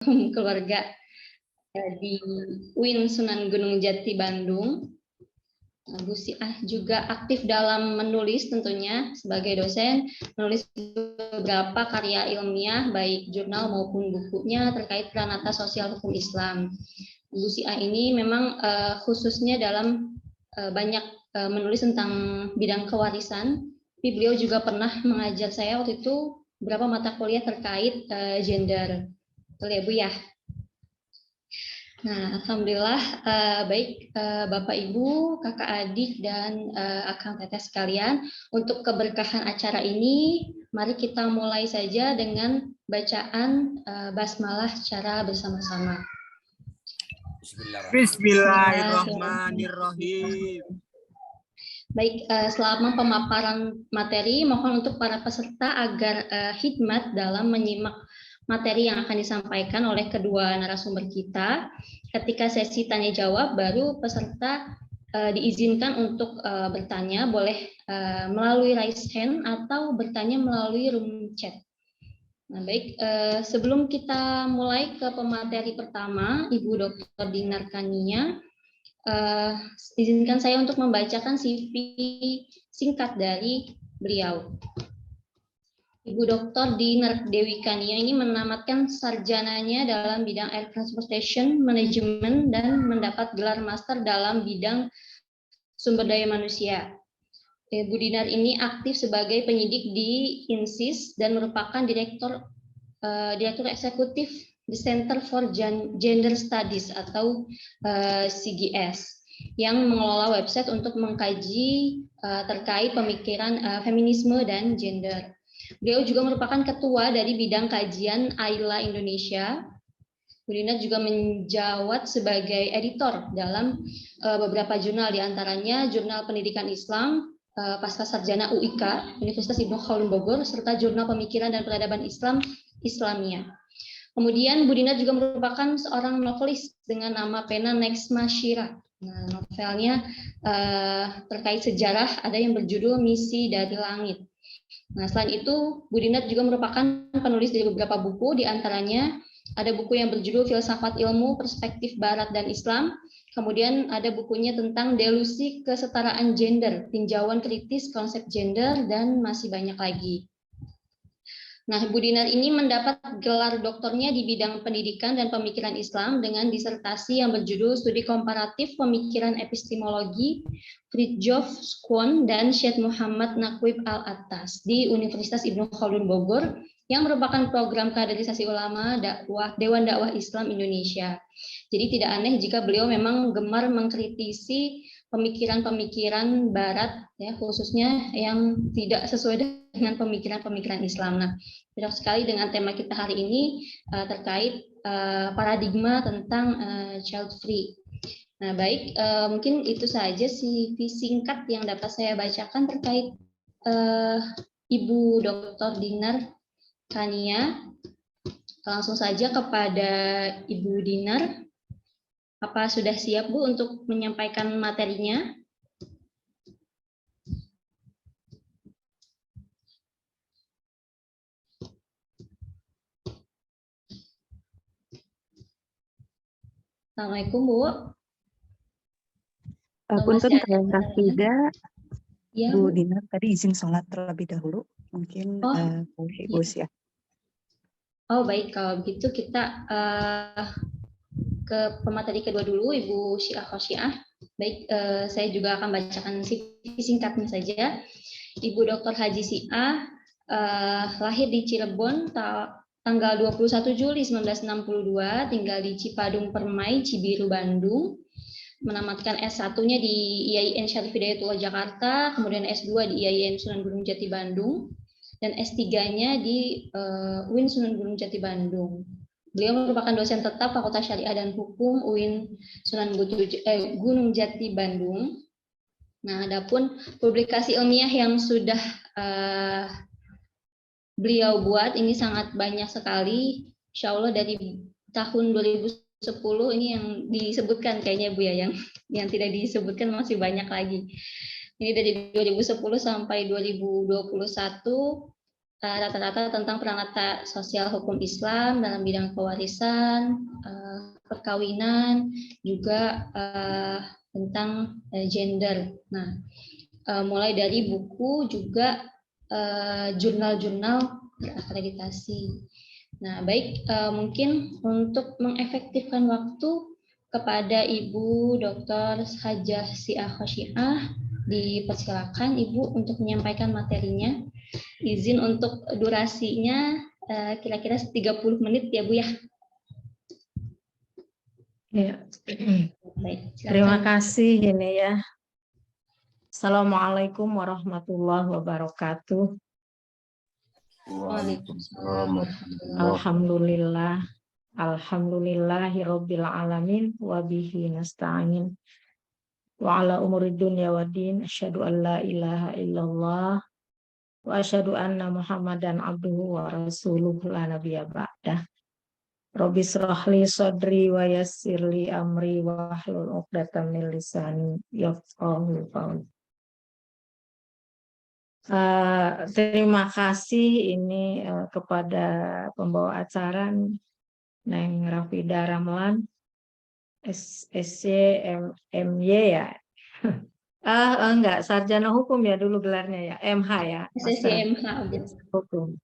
keluarga di UIN Sunan Gunung Jati Bandung. Bu Siah juga aktif dalam menulis tentunya sebagai dosen, menulis beberapa karya ilmiah baik jurnal maupun bukunya terkait pranata sosial hukum Islam. Bu Siah ini memang khususnya dalam banyak menulis tentang bidang kewarisan, tapi beliau juga pernah mengajar saya waktu itu beberapa mata kuliah terkait gender. Betul ya Bu ya? Nah, alhamdulillah baik Bapak Ibu, Kakak adik dan Akang Teteh sekalian, untuk keberkahan acara ini, mari kita mulai saja dengan bacaan basmalah secara bersama-sama. Bismillahirrahmanirrahim. Baik, selama pemaparan materi, mohon untuk para peserta agar hikmat dalam menyimak materi yang akan disampaikan oleh kedua narasumber kita. Ketika sesi tanya jawab, baru peserta diizinkan untuk bertanya, boleh melalui raise hand atau bertanya melalui room chat. Nah, baik, sebelum kita mulai ke pemateri pertama, Ibu Dr. Dinar Kania, izinkan saya untuk membacakan CV singkat dari beliau. Ibu Dr. Dinar Dewi Kania ini menamatkan sarjananya dalam bidang Air Transportation Management dan mendapat gelar master dalam bidang sumber daya manusia. Bu Dinar ini aktif sebagai penyidik di INSIS dan merupakan direktur eksekutif di Center for Gender Studies atau CGS yang mengelola website untuk mengkaji terkait pemikiran feminisme dan gender. Beliau juga merupakan ketua dari bidang kajian AILA Indonesia. Bu Dinar juga menjawat sebagai editor dalam beberapa jurnal, diantaranya Jurnal Pendidikan Islam, Pasca Sarjana UIK, Universitas Ibnu Khaldun Bogor, serta Jurnal Pemikiran dan Peradaban Islam, Islamia. Kemudian Bu Dinar juga merupakan seorang novelis dengan nama pena Nexma Shira. Nah, novelnya terkait sejarah ada yang berjudul Misi dari Langit. Nah, selain itu, Bu Dinar juga merupakan penulis dari beberapa buku, diantaranya ada buku yang berjudul Filsafat Ilmu, Perspektif Barat dan Islam, kemudian ada bukunya tentang delusi kesetaraan gender, tinjauan kritis konsep gender, dan masih banyak lagi. Nah, Bu Dinar ini mendapat gelar doktornya di bidang pendidikan dan pemikiran Islam dengan disertasi yang berjudul Studi Komparatif Pemikiran Epistemologi Fridtjof Squon dan Syed Muhammad Naqib Al-Attas di Universitas Ibnu Khaldun Bogor yang merupakan program kaderisasi ulama Dewan Dakwah Islam Indonesia. Jadi tidak aneh jika beliau memang gemar mengkritisi pemikiran-pemikiran Barat, ya, khususnya yang tidak sesuai dengan pemikiran-pemikiran Islam. Nah, cocok sekali dengan tema kita hari ini terkait paradigma tentang child free. Nah, baik, mungkin itu saja CV singkat yang dapat saya bacakan terkait Ibu Dr. Dinar Kania. Langsung saja kepada Ibu Dinar. Apa sudah siap, Bu, untuk menyampaikan materinya? Assalamualaikum, Bu. Punten Kang Rafida, Ya, Bu Dinar tadi izin sholat terlebih dahulu, mungkin boleh Ibu ya. Oh baik, kalau begitu kita ke pemateri kedua dulu, Ibu Syiah Khosyiah. Baik, saya juga akan bacakan CV singkatnya saja. Ibu Dr. Haji Syiah lahir di Cirebon tanggal 21 Juli 1962, tinggal di Cipadung Permai, Cibiru, Bandung. Menamatkan S1-nya di IAIN Syarif Hidayatullah Jakarta, kemudian S2 di IAIN Sunan Gunung Jati Bandung, dan S3-nya di UIN Sunan Gunung Jati Bandung. Beliau merupakan dosen tetap Fakultas Syariah dan Hukum UIN Sunan Gunung Jati Bandung. Nah, adapun publikasi ilmiah yang sudah beliau buat ini sangat banyak sekali. Insya Allah dari tahun 2010 ini yang disebutkan kayaknya Bu ya, yang tidak disebutkan masih banyak lagi. Ini dari 2010 sampai 2021 rata-rata tentang peranata sosial hukum Islam dalam bidang pewarisan, perkawinan, juga tentang gender. Nah, mulai dari buku juga jurnal-jurnal terakreditasi. Nah, baik, mungkin untuk mengefektifkan waktu kepada Ibu Dr. Hajah Siah Khosyiah, dipersilakan Ibu untuk menyampaikan materinya. Izin untuk durasinya kira-kira 30 menit ya Bu ya. Ya. Baik, Terima kasih ini ya. Assalamualaikum warahmatullahi wabarakatuh. Waalaikumsalam. Alhamdulillah. Alhamdulillahirabbil alamin wa bihi nasta'in. Wa ala umuri dunya waddin asyhadu an la ilaha illallah wa asyhadu anna Muhammadan abduhu wa rasuluhu la nabiyya ba'dah. Rabbi shrahli sadri wa yassirli amri wa hlul 'uqdatam min lisani yafqahu qawli. Terima kasih ini kepada pembawa acara Neng Rafida Ramlan SC MY ya. Enggak, sarjana hukum ya dulu gelarnya ya, MH ya. SSMH hukum.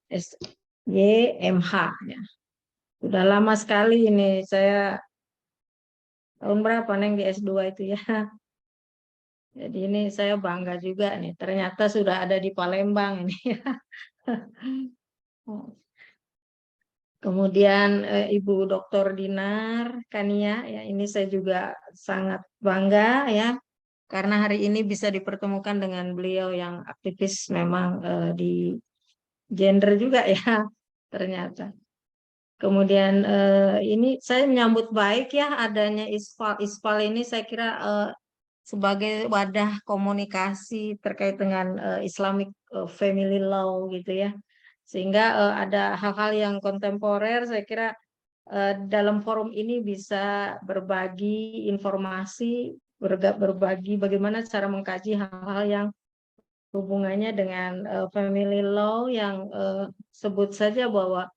SY MH ya. Udah lama sekali ini saya tahun berapa Neng di S2 itu ya. Jadi ini saya bangga juga nih, ternyata sudah ada di Palembang ini. Kemudian Ibu Dr. Dinar Kania, ya ini saya juga sangat bangga ya, karena hari ini bisa dipertemukan dengan beliau yang aktivis memang di gender juga ya, ternyata. Kemudian ini saya menyambut baik ya adanya ISPAL. ISPAL ini saya kira sebagai wadah komunikasi terkait dengan Islamic Family Law gitu ya, sehingga ada hal-hal yang kontemporer. Saya kira dalam forum ini bisa berbagi informasi, berbagi bagaimana cara mengkaji hal-hal yang hubungannya dengan family law, yang sebut saja bahwa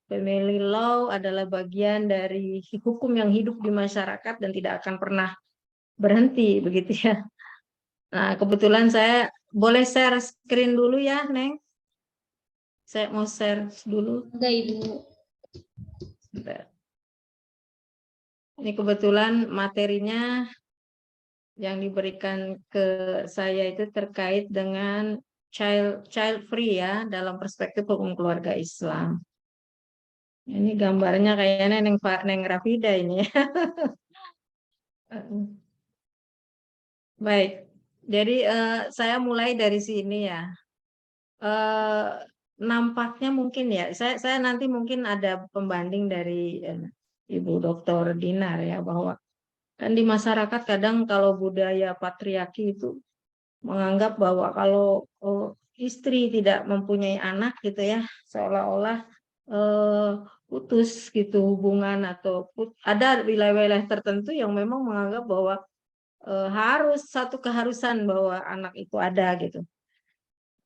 family law adalah bagian dari hukum yang hidup di masyarakat dan tidak akan pernah berhenti begitu ya. Nah, kebetulan saya boleh share screen dulu ya, Neng. Saya mau share dulu. Enggak, Ibu. Ini kebetulan materinya yang diberikan ke saya itu terkait dengan child free ya dalam perspektif hukum keluarga Islam. Ini gambarnya kayaknya Neng Rafida ini ya. Baik, jadi saya mulai dari sini ya. Nampaknya mungkin ya, saya nanti mungkin ada pembanding dari Ibu Dr. Dinar ya, bahwa kan di masyarakat kadang kalau budaya patriarki itu menganggap bahwa kalau istri tidak mempunyai anak gitu ya, seolah-olah putus gitu hubungan, atau ada wilayah-wilayah tertentu yang memang menganggap bahwa harus satu keharusan bahwa anak itu ada gitu,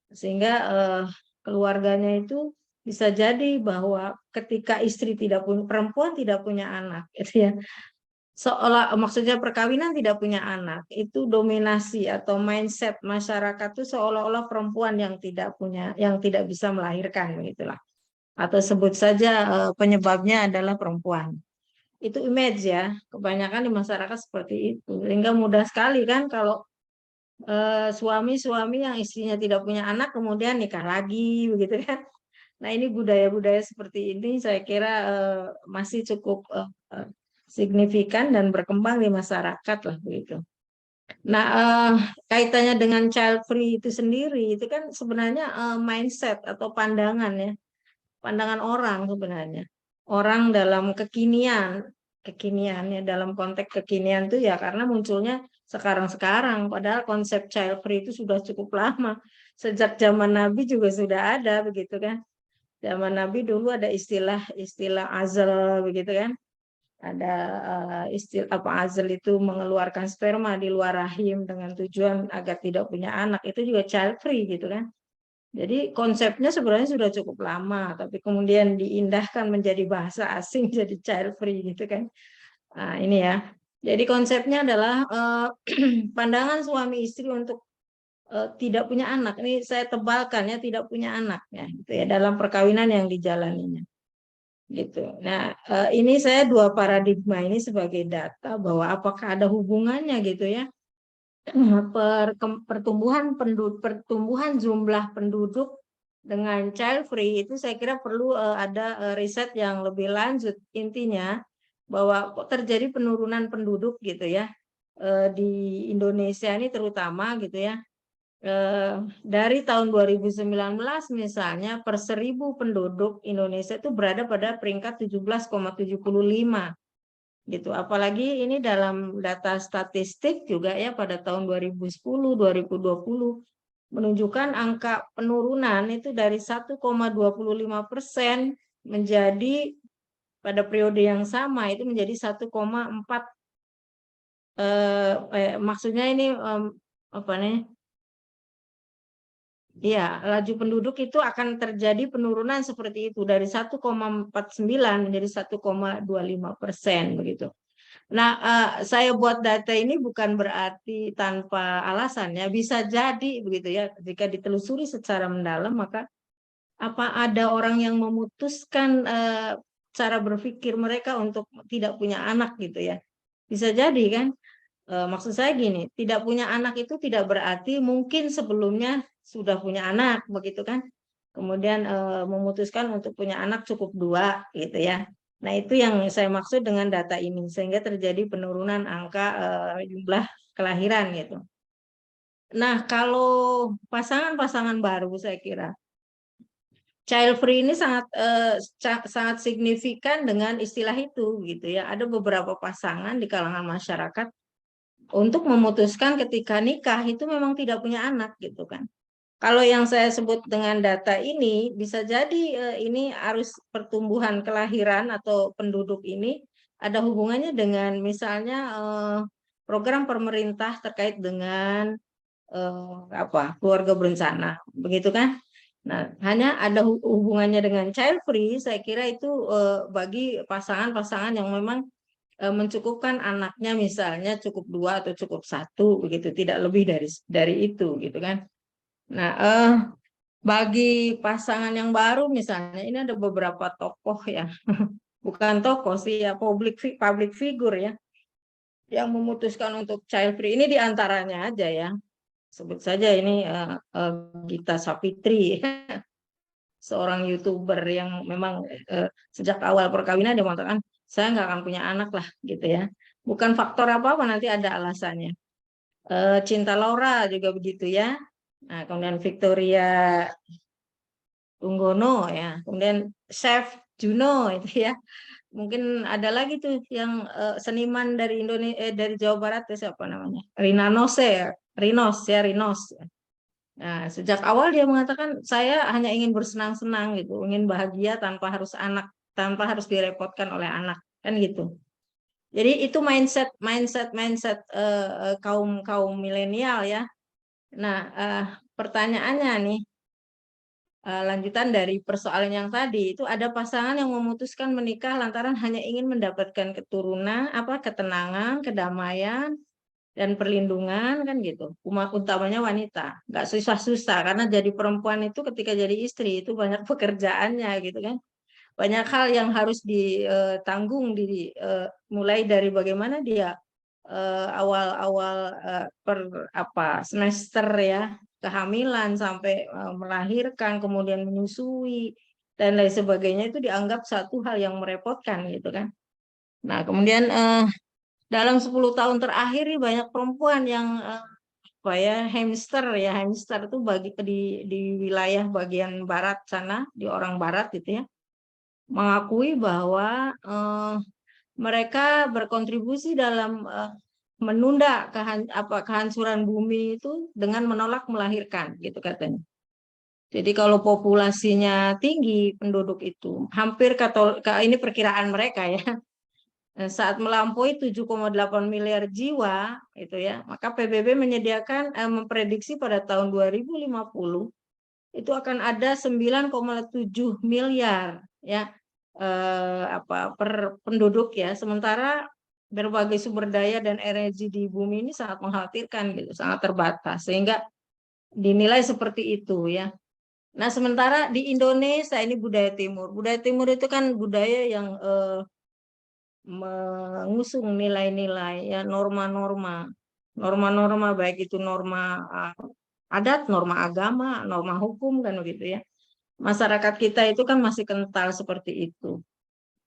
sehingga keluarganya itu bisa jadi bahwa ketika istri tidak punya, perempuan tidak punya anak gitu ya, seolah maksudnya perkawinan tidak punya anak, itu dominasi atau mindset masyarakat itu seolah-olah perempuan yang tidak punya, yang tidak bisa melahirkan begitulah, atau sebut saja penyebabnya adalah perempuan. Itu image ya, kebanyakan di masyarakat seperti itu, sehingga mudah sekali kan kalau suami-suami yang istrinya tidak punya anak kemudian nikah lagi begitu kan. Nah, ini budaya-budaya seperti ini saya kira masih cukup signifikan dan berkembang di masyarakat lah begitu. Nah, kaitannya dengan child free itu sendiri itu kan sebenarnya mindset atau pandangan ya, pandangan orang sebenarnya. Orang dalam kekinian ya, dalam konteks kekinian tuh ya karena munculnya sekarang-sekarang, padahal konsep child free itu sudah cukup lama. Sejak zaman Nabi juga sudah ada begitu kan. Zaman Nabi dulu ada istilah azal begitu kan. Ada istilah apa, azal itu mengeluarkan sperma di luar rahim dengan tujuan agar tidak punya anak, itu juga child free gitu kan. Jadi konsepnya sebenarnya sudah cukup lama, tapi kemudian diindahkan menjadi bahasa asing, jadi child free gitu kan. Nah, ini ya. Jadi konsepnya adalah pandangan suami istri untuk tidak punya anak. Ini saya tebalkan ya, tidak punya anak ya, gitu ya, dalam perkawinan yang dijalaninya. Gitu. Nah, ini saya dua paradigma ini sebagai data bahwa apakah ada hubungannya gitu ya, pertumbuhan jumlah penduduk dengan child free itu saya kira perlu ada riset yang lebih lanjut. Intinya bahwa kok terjadi penurunan penduduk gitu ya di Indonesia ini terutama gitu ya. Dari tahun 2019 misalnya per 1.000 penduduk Indonesia itu berada pada peringkat 17,75 gitu. Apalagi ini dalam data statistik juga ya pada tahun 2010 2020 menunjukkan angka penurunan itu dari 1,25% menjadi pada periode yang sama itu menjadi 1,4 maksudnya ini apa nih? Ya, laju penduduk itu akan terjadi penurunan seperti itu dari 1,49 menjadi 1,25% begitu. Nah, saya buat data ini bukan berarti tanpa alasan ya, bisa jadi begitu ya. Jika ditelusuri secara mendalam maka apa ada orang yang memutuskan cara berpikir mereka untuk tidak punya anak gitu ya. Bisa jadi kan. Maksud saya gini, tidak punya anak itu tidak berarti mungkin sebelumnya sudah punya anak, begitu kan? Kemudian memutuskan untuk punya anak cukup 2, gitu ya. Nah itu yang saya maksud dengan data ini, sehingga terjadi penurunan angka jumlah kelahiran gitu. Nah kalau pasangan-pasangan baru saya kira child free ini sangat signifikan dengan istilah itu, gitu ya. Ada beberapa pasangan di kalangan masyarakat untuk memutuskan ketika nikah itu memang tidak punya anak gitu kan. Kalau yang saya sebut dengan data ini bisa jadi ini arus pertumbuhan kelahiran atau penduduk ini ada hubungannya dengan misalnya program pemerintah terkait dengan keluarga berencana, begitu kan? Nah, hanya ada hubungannya dengan child free, saya kira itu bagi pasangan-pasangan yang memang mencukupkan anaknya misalnya cukup 2 atau cukup 1 begitu, tidak lebih dari itu gitu kan. Nah, bagi pasangan yang baru misalnya ini ada beberapa tokoh ya, bukan tokoh sih ya, public figure ya, yang memutuskan untuk child free ini diantaranya aja ya, sebut saja ini Gita Savitri, seorang YouTuber yang memang sejak awal perkawinan dia mengatakan saya nggak akan punya anak lah gitu ya. Bukan faktor apa-apa, nanti ada alasannya. Cinta Laura juga begitu ya. Nah, kemudian Victoria Tunggono ya. Kemudian Chef Juno itu ya. Mungkin ada lagi tuh yang seniman dari Indonesia dari Jawa Barat itu siapa namanya? Rina Nose ya. Rinos. Nah, sejak awal dia mengatakan saya hanya ingin bersenang-senang gitu, ingin bahagia tanpa harus direpotkan oleh anak, kan gitu. Jadi itu mindset kaum milenial ya. Nah, pertanyaannya nih lanjutan dari persoalan yang tadi itu ada pasangan yang memutuskan menikah lantaran hanya ingin mendapatkan keturunan, ketenangan, kedamaian, dan perlindungan kan gitu. Utamanya wanita, nggak susah-susah karena jadi perempuan itu ketika jadi istri itu banyak pekerjaannya gitu kan. Banyak hal yang harus ditanggung mulai dari bagaimana dia awal-awal semester ya kehamilan sampai melahirkan kemudian menyusui dan lain sebagainya itu dianggap satu hal yang merepotkan gitu kan. Nah kemudian dalam 10 tahun terakhir ini banyak perempuan yang hamster itu di wilayah bagian barat sana di orang barat gitu ya mengakui bahwa mereka berkontribusi dalam menunda kehancuran bumi itu dengan menolak melahirkan gitu katanya. Jadi kalau populasinya tinggi penduduk itu hampir ini perkiraan mereka ya saat melampaui 7,8 miliar jiwa itu ya maka PBB memprediksi pada tahun 2050 itu akan ada 9,7 miliar ya per penduduk ya. Sementara berbagai sumber daya dan energi di bumi ini sangat mengkhawatirkan gitu, sangat terbatas sehingga dinilai seperti itu ya. Nah, sementara di Indonesia ini budaya timur. Budaya timur itu kan budaya yang mengusung nilai-nilai ya, norma-norma. Norma-norma baik itu norma adat, norma agama, norma hukum kan begitu ya. Masyarakat kita itu kan masih kental seperti itu.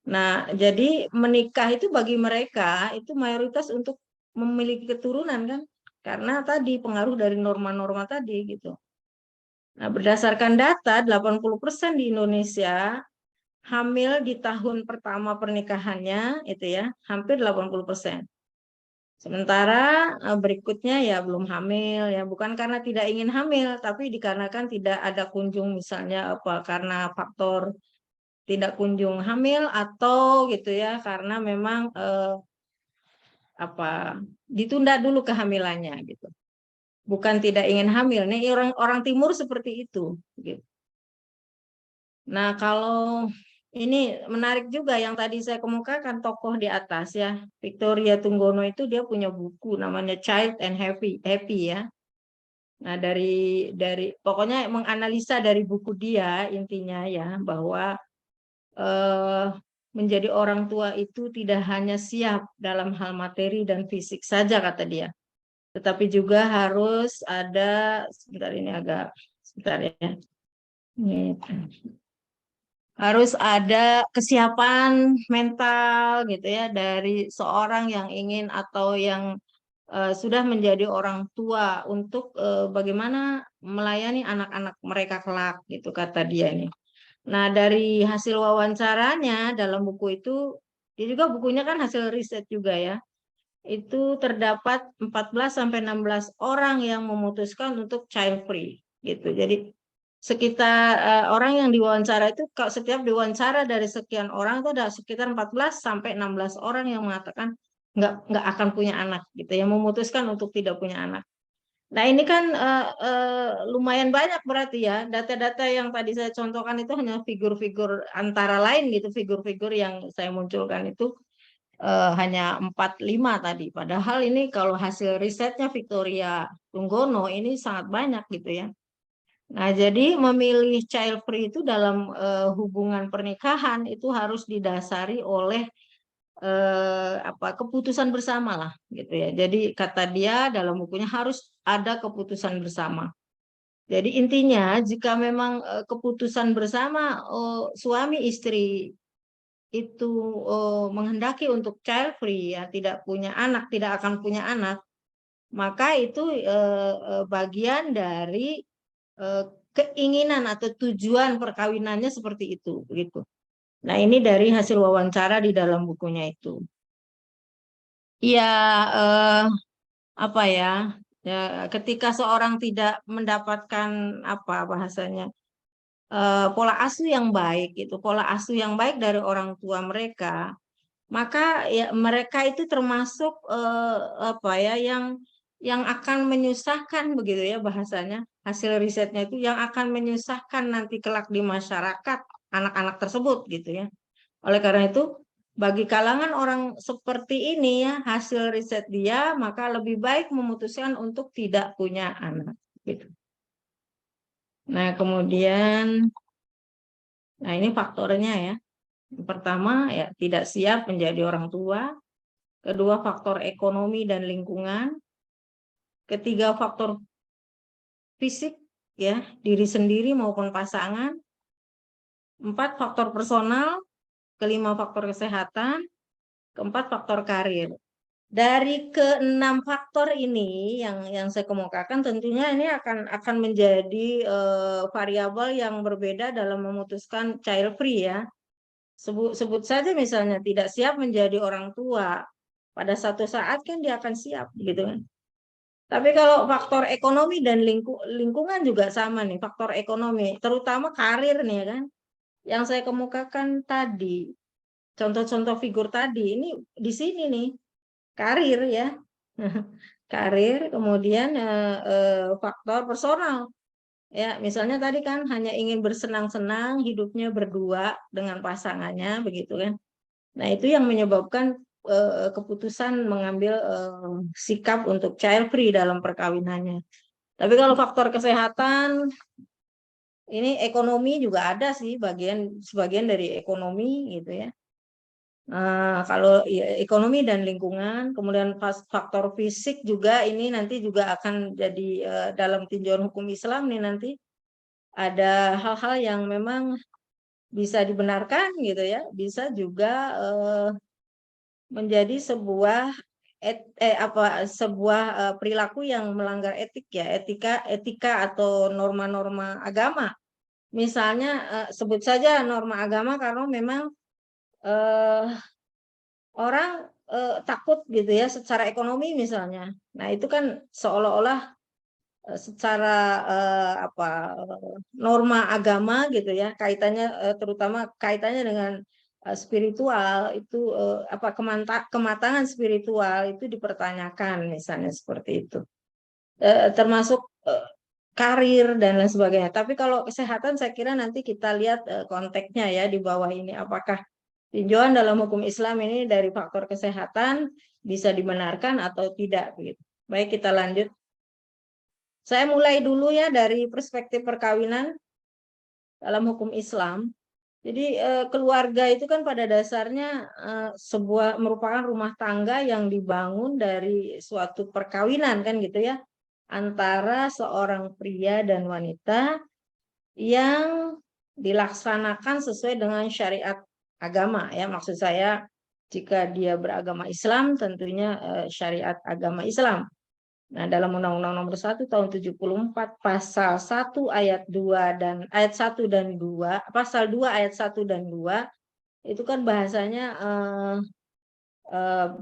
Nah, jadi menikah itu bagi mereka itu mayoritas untuk memiliki keturunan kan, karena tadi pengaruh dari norma-norma tadi gitu. Nah, berdasarkan data 80% di Indonesia hamil di tahun pertama pernikahannya itu ya, hampir 80%. Sementara berikutnya ya belum hamil ya, bukan karena tidak ingin hamil, tapi dikarenakan tidak ada kunjung misalnya apa karena faktor tidak kunjung hamil atau gitu ya karena memang ditunda dulu kehamilannya gitu. Bukan tidak ingin hamil. Nih orang timur seperti itu gitu. Nah, kalau ini menarik juga yang tadi saya kemukakan tokoh di atas ya. Victoria Tunggono itu dia punya buku namanya Child and Happy ya. Nah, dari pokoknya menganalisa dari buku dia intinya ya bahwa menjadi orang tua itu tidak hanya siap dalam hal materi dan fisik saja kata dia. Tetapi juga harus ada sebentar ya. Ini harus ada kesiapan mental gitu ya dari seorang yang ingin atau yang sudah menjadi orang tua untuk bagaimana melayani anak-anak mereka kelak gitu kata dia ini. Nah, dari hasil wawancaranya dalam buku itu, dia juga bukunya kan hasil riset juga ya. Itu terdapat 14-16 orang yang memutuskan untuk child free gitu. Jadi sekitar orang yang diwawancara itu setiap diwawancara dari sekian orang itu ada sekitar 14-16 orang yang mengatakan nggak akan punya anak gitu, yang memutuskan untuk tidak punya anak. Nah, ini kan lumayan banyak berarti ya. Data-data yang tadi saya contohkan itu hanya figur-figur antara lain gitu, figur-figur yang saya munculkan itu hanya 4-5 tadi. Padahal ini kalau hasil risetnya Victoria Tunggono ini sangat banyak gitu ya. Nah, jadi memilih child free itu dalam hubungan pernikahan itu harus didasari oleh keputusan bersama lah gitu ya. Jadi kata dia dalam bukunya harus ada keputusan bersama. Jadi intinya jika memang keputusan bersama suami istri itu menghendaki untuk child free ya, tidak punya anak, tidak akan punya anak, maka itu bagian dari keinginan atau tujuan perkawinannya seperti itu begitu. Nah, ini dari hasil wawancara di dalam bukunya itu. Ya, ketika seorang tidak mendapatkan bahasanya pola asuh yang baik, pola asuh yang baik dari orang tua mereka, maka ya mereka itu termasuk yang akan menyusahkan begitu ya bahasanya. Hasil risetnya itu yang akan menyusahkan nanti kelak di masyarakat anak-anak tersebut gitu ya. Oleh karena itu, bagi kalangan orang seperti ini ya, hasil riset dia, maka lebih baik memutuskan untuk tidak punya anak. Gitu. Nah, kemudian, ini faktornya ya. Yang pertama, ya tidak siap menjadi orang tua. Kedua, faktor ekonomi dan lingkungan. Ketiga, faktor fisik, ya, diri sendiri maupun pasangan. 4, faktor personal. Kelima, faktor kesehatan. Keempat, faktor karir. Dari ke-6 faktor ini yang saya kemukakan tentunya ini akan menjadi variabel yang berbeda dalam memutuskan child free ya. Sebut saja misalnya tidak siap menjadi orang tua. Pada satu saat kan dia akan siap gitu kan. Tapi kalau faktor ekonomi dan lingkungan juga sama nih, faktor ekonomi, terutama karir nih kan. Yang saya kemukakan tadi, contoh-contoh figur tadi ini di sini nih. Karir ya, karir, kemudian faktor personal, Ya, misalnya tadi kan hanya ingin bersenang-senang, hidupnya berdua dengan pasangannya, begitu kan. Nah, itu yang menyebabkan keputusan mengambil sikap untuk child free dalam perkawinannya. Tapi kalau faktor kesehatan, ini ekonomi juga ada sih, sebagian dari ekonomi gitu ya. Kalau ya, ekonomi dan lingkungan, kemudian faktor fisik juga ini nanti juga akan jadi dalam tinjauan hukum Islam nih nanti ada hal-hal yang memang bisa dibenarkan gitu ya, bisa juga menjadi sebuah perilaku yang melanggar etik ya, etika atau norma-norma agama. Misalnya sebut saja norma agama karena memang orang takut gitu ya secara ekonomi misalnya. Nah, itu kan seolah-olah secara norma agama gitu ya, kaitannya terutama kaitannya dengan spiritual itu kematangan spiritual itu dipertanyakan misalnya seperti itu. Termasuk karir dan lain sebagainya. Tapi kalau kesehatan saya kira nanti kita lihat konteksnya ya di bawah ini apakah tinjauan dalam hukum Islam ini dari faktor kesehatan bisa dibenarkan atau tidak begitu. Baik, kita lanjut. Saya mulai dulu ya dari perspektif perkawinan dalam hukum Islam. Jadi keluarga itu kan pada dasarnya merupakan rumah tangga yang dibangun dari suatu perkawinan kan gitu ya, antara seorang pria dan wanita yang dilaksanakan sesuai dengan syariat agama ya. Maksud saya jika dia beragama Islam tentunya syariat agama Islam. Nah, dalam Undang-Undang Nomor 1 Tahun 74 pasal 1 ayat 2 dan ayat 1 dan 2, pasal 2 ayat 1 dan 2 itu kan bahasanya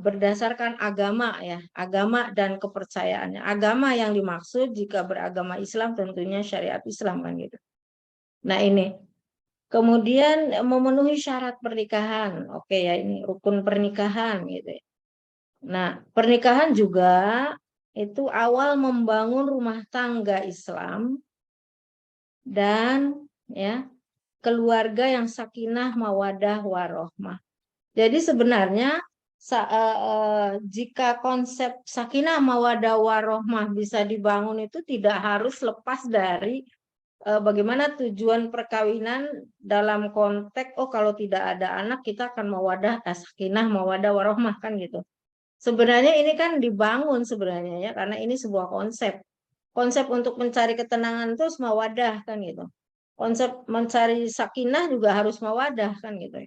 berdasarkan agama ya, agama dan kepercayaannya. Agama yang dimaksud jika beragama Islam tentunya syariat Islam kan gitu. Nah, ini kemudian memenuhi syarat pernikahan. Oke ya, ini rukun pernikahan gitu ya. Nah, pernikahan juga itu awal membangun rumah tangga Islam dan ya keluarga yang sakinah mawadah warohmah. Jadi sebenarnya jika konsep sakinah mawadah warohmah bisa dibangun itu tidak harus lepas dari bagaimana tujuan perkawinan dalam konteks kalau tidak ada anak kita akan mawadah sakinah mawadah warohmah kan gitu. Sebenarnya ini kan dibangun sebenarnya ya karena ini sebuah konsep untuk mencari ketenangan itu harus mawadah kan gitu. Konsep mencari sakinah juga harus mawadah kan gitu.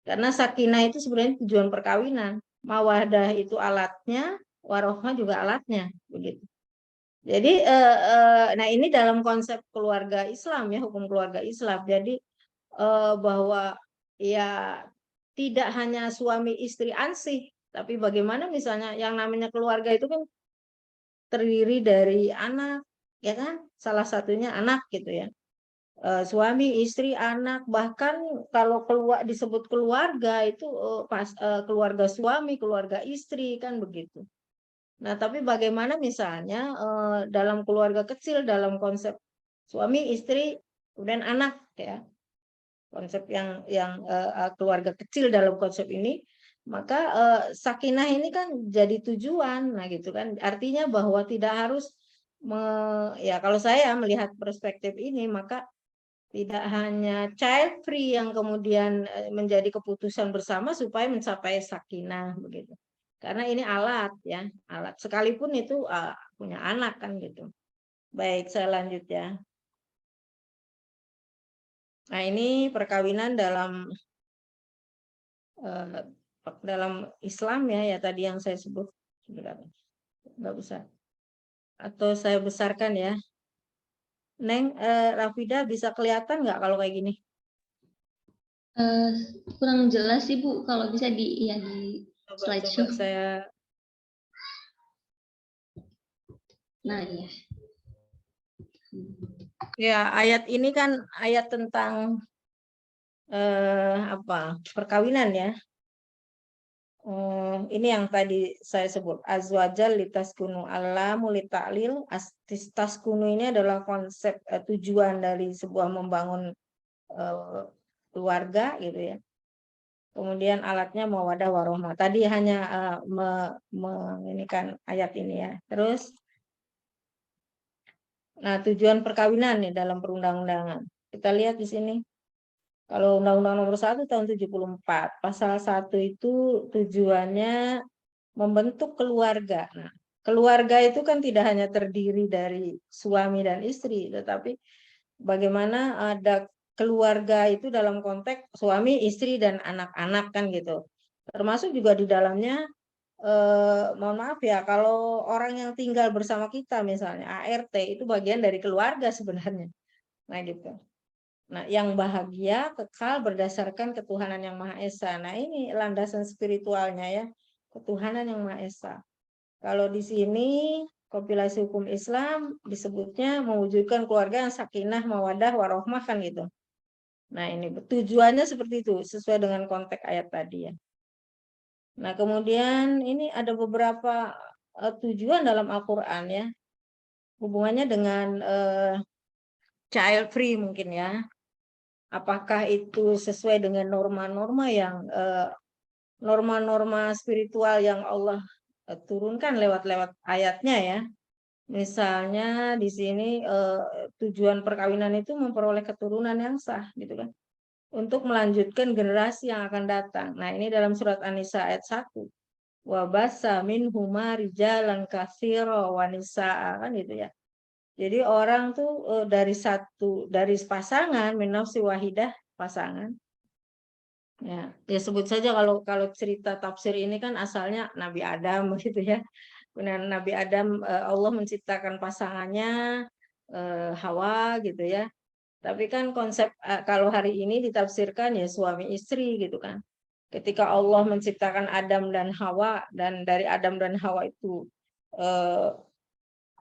Karena sakinah itu sebenarnya tujuan perkawinan, mawadah itu alatnya, warohmah juga alatnya begitu. Jadi nah ini dalam konsep keluarga Islam ya, hukum keluarga Islam. Jadi bahwa ya tidak hanya suami istri ansih, tapi bagaimana misalnya yang namanya keluarga itu kan terdiri dari anak, ya kan? Salah satunya anak gitu ya. Suami, istri, anak, bahkan kalau disebut keluarga itu keluarga suami, keluarga istri kan begitu. Nah, tapi bagaimana misalnya dalam keluarga kecil dalam konsep suami, istri, kemudian anak ya. Konsep yang keluarga kecil dalam konsep ini, maka sakinah ini kan jadi tujuan, nah gitu kan. Artinya bahwa tidak harus ya kalau saya melihat perspektif ini, maka tidak hanya child free yang kemudian menjadi keputusan bersama supaya mencapai sakinah begitu. Karena ini alat ya, alat. Sekalipun itu punya anak kan gitu. Baik, saya lanjut ya. Nah, ini perkawinan dalam Islam ya tadi yang saya sebut sebenarnya nggak besar atau saya besarkan ya. Neng, Rafida bisa kelihatan nggak kalau kayak gini? Kurang jelas sih Bu, kalau bisa di slideshow. Coba saya. Nah ya. Ya, ayat ini kan ayat tentang perkawinan ya. ini yang tadi saya sebut azwajal litaskunu alamu litaklil. Taskunu ini adalah konsep tujuan dari sebuah membangun keluarga gitu ya. Kemudian alatnya mawadah warohmah. Tadi hanya menginikan ayat ini ya. Terus, nah tujuan perkawinan nih dalam perundang-undangan. Kita lihat di sini. Kalau Undang-Undang Nomor 1 tahun 74, pasal 1 itu tujuannya membentuk keluarga. Nah, keluarga itu kan tidak hanya terdiri dari suami dan istri, tetapi bagaimana ada keluarga itu dalam konteks suami, istri, dan anak-anak kan gitu. Termasuk juga di dalamnya, mohon maaf ya, kalau orang yang tinggal bersama kita misalnya ART itu bagian dari keluarga sebenarnya. Nah gitu. Nah, yang bahagia kekal berdasarkan ketuhanan yang Maha Esa. Nah, ini landasan spiritualnya ya, ketuhanan yang Maha Esa. Kalau di sini kompilasi hukum Islam disebutnya mewujudkan keluarga yang sakinah, mawadah, warohmah kan gitu. Nah, ini tujuannya seperti itu sesuai dengan konteks ayat tadi ya. Nah, kemudian ini ada beberapa tujuan dalam Al-Qur'an ya. Hubungannya dengan child free mungkin ya. Apakah itu sesuai dengan norma-norma yang norma-norma spiritual yang Allah turunkan lewat ayatnya ya. Misalnya di sini tujuan perkawinan itu memperoleh keturunan yang sah gitu kan. Untuk melanjutkan generasi yang akan datang. Nah, ini dalam surat An-Nisa ayat 1. Wa basa minhuma rijalan katsira wa nisaa kan gitu ya. Jadi orang tuh dari pasangan min nafsi wahidah pasangan. Ya sebut saja kalau cerita tafsir ini kan asalnya Nabi Adam gitu ya. Kemudian Nabi Adam Allah menciptakan pasangannya Hawa gitu ya. Tapi kan konsep kalau hari ini ditafsirkan ya suami istri gitu kan. Ketika Allah menciptakan Adam dan Hawa dan dari Adam dan Hawa itu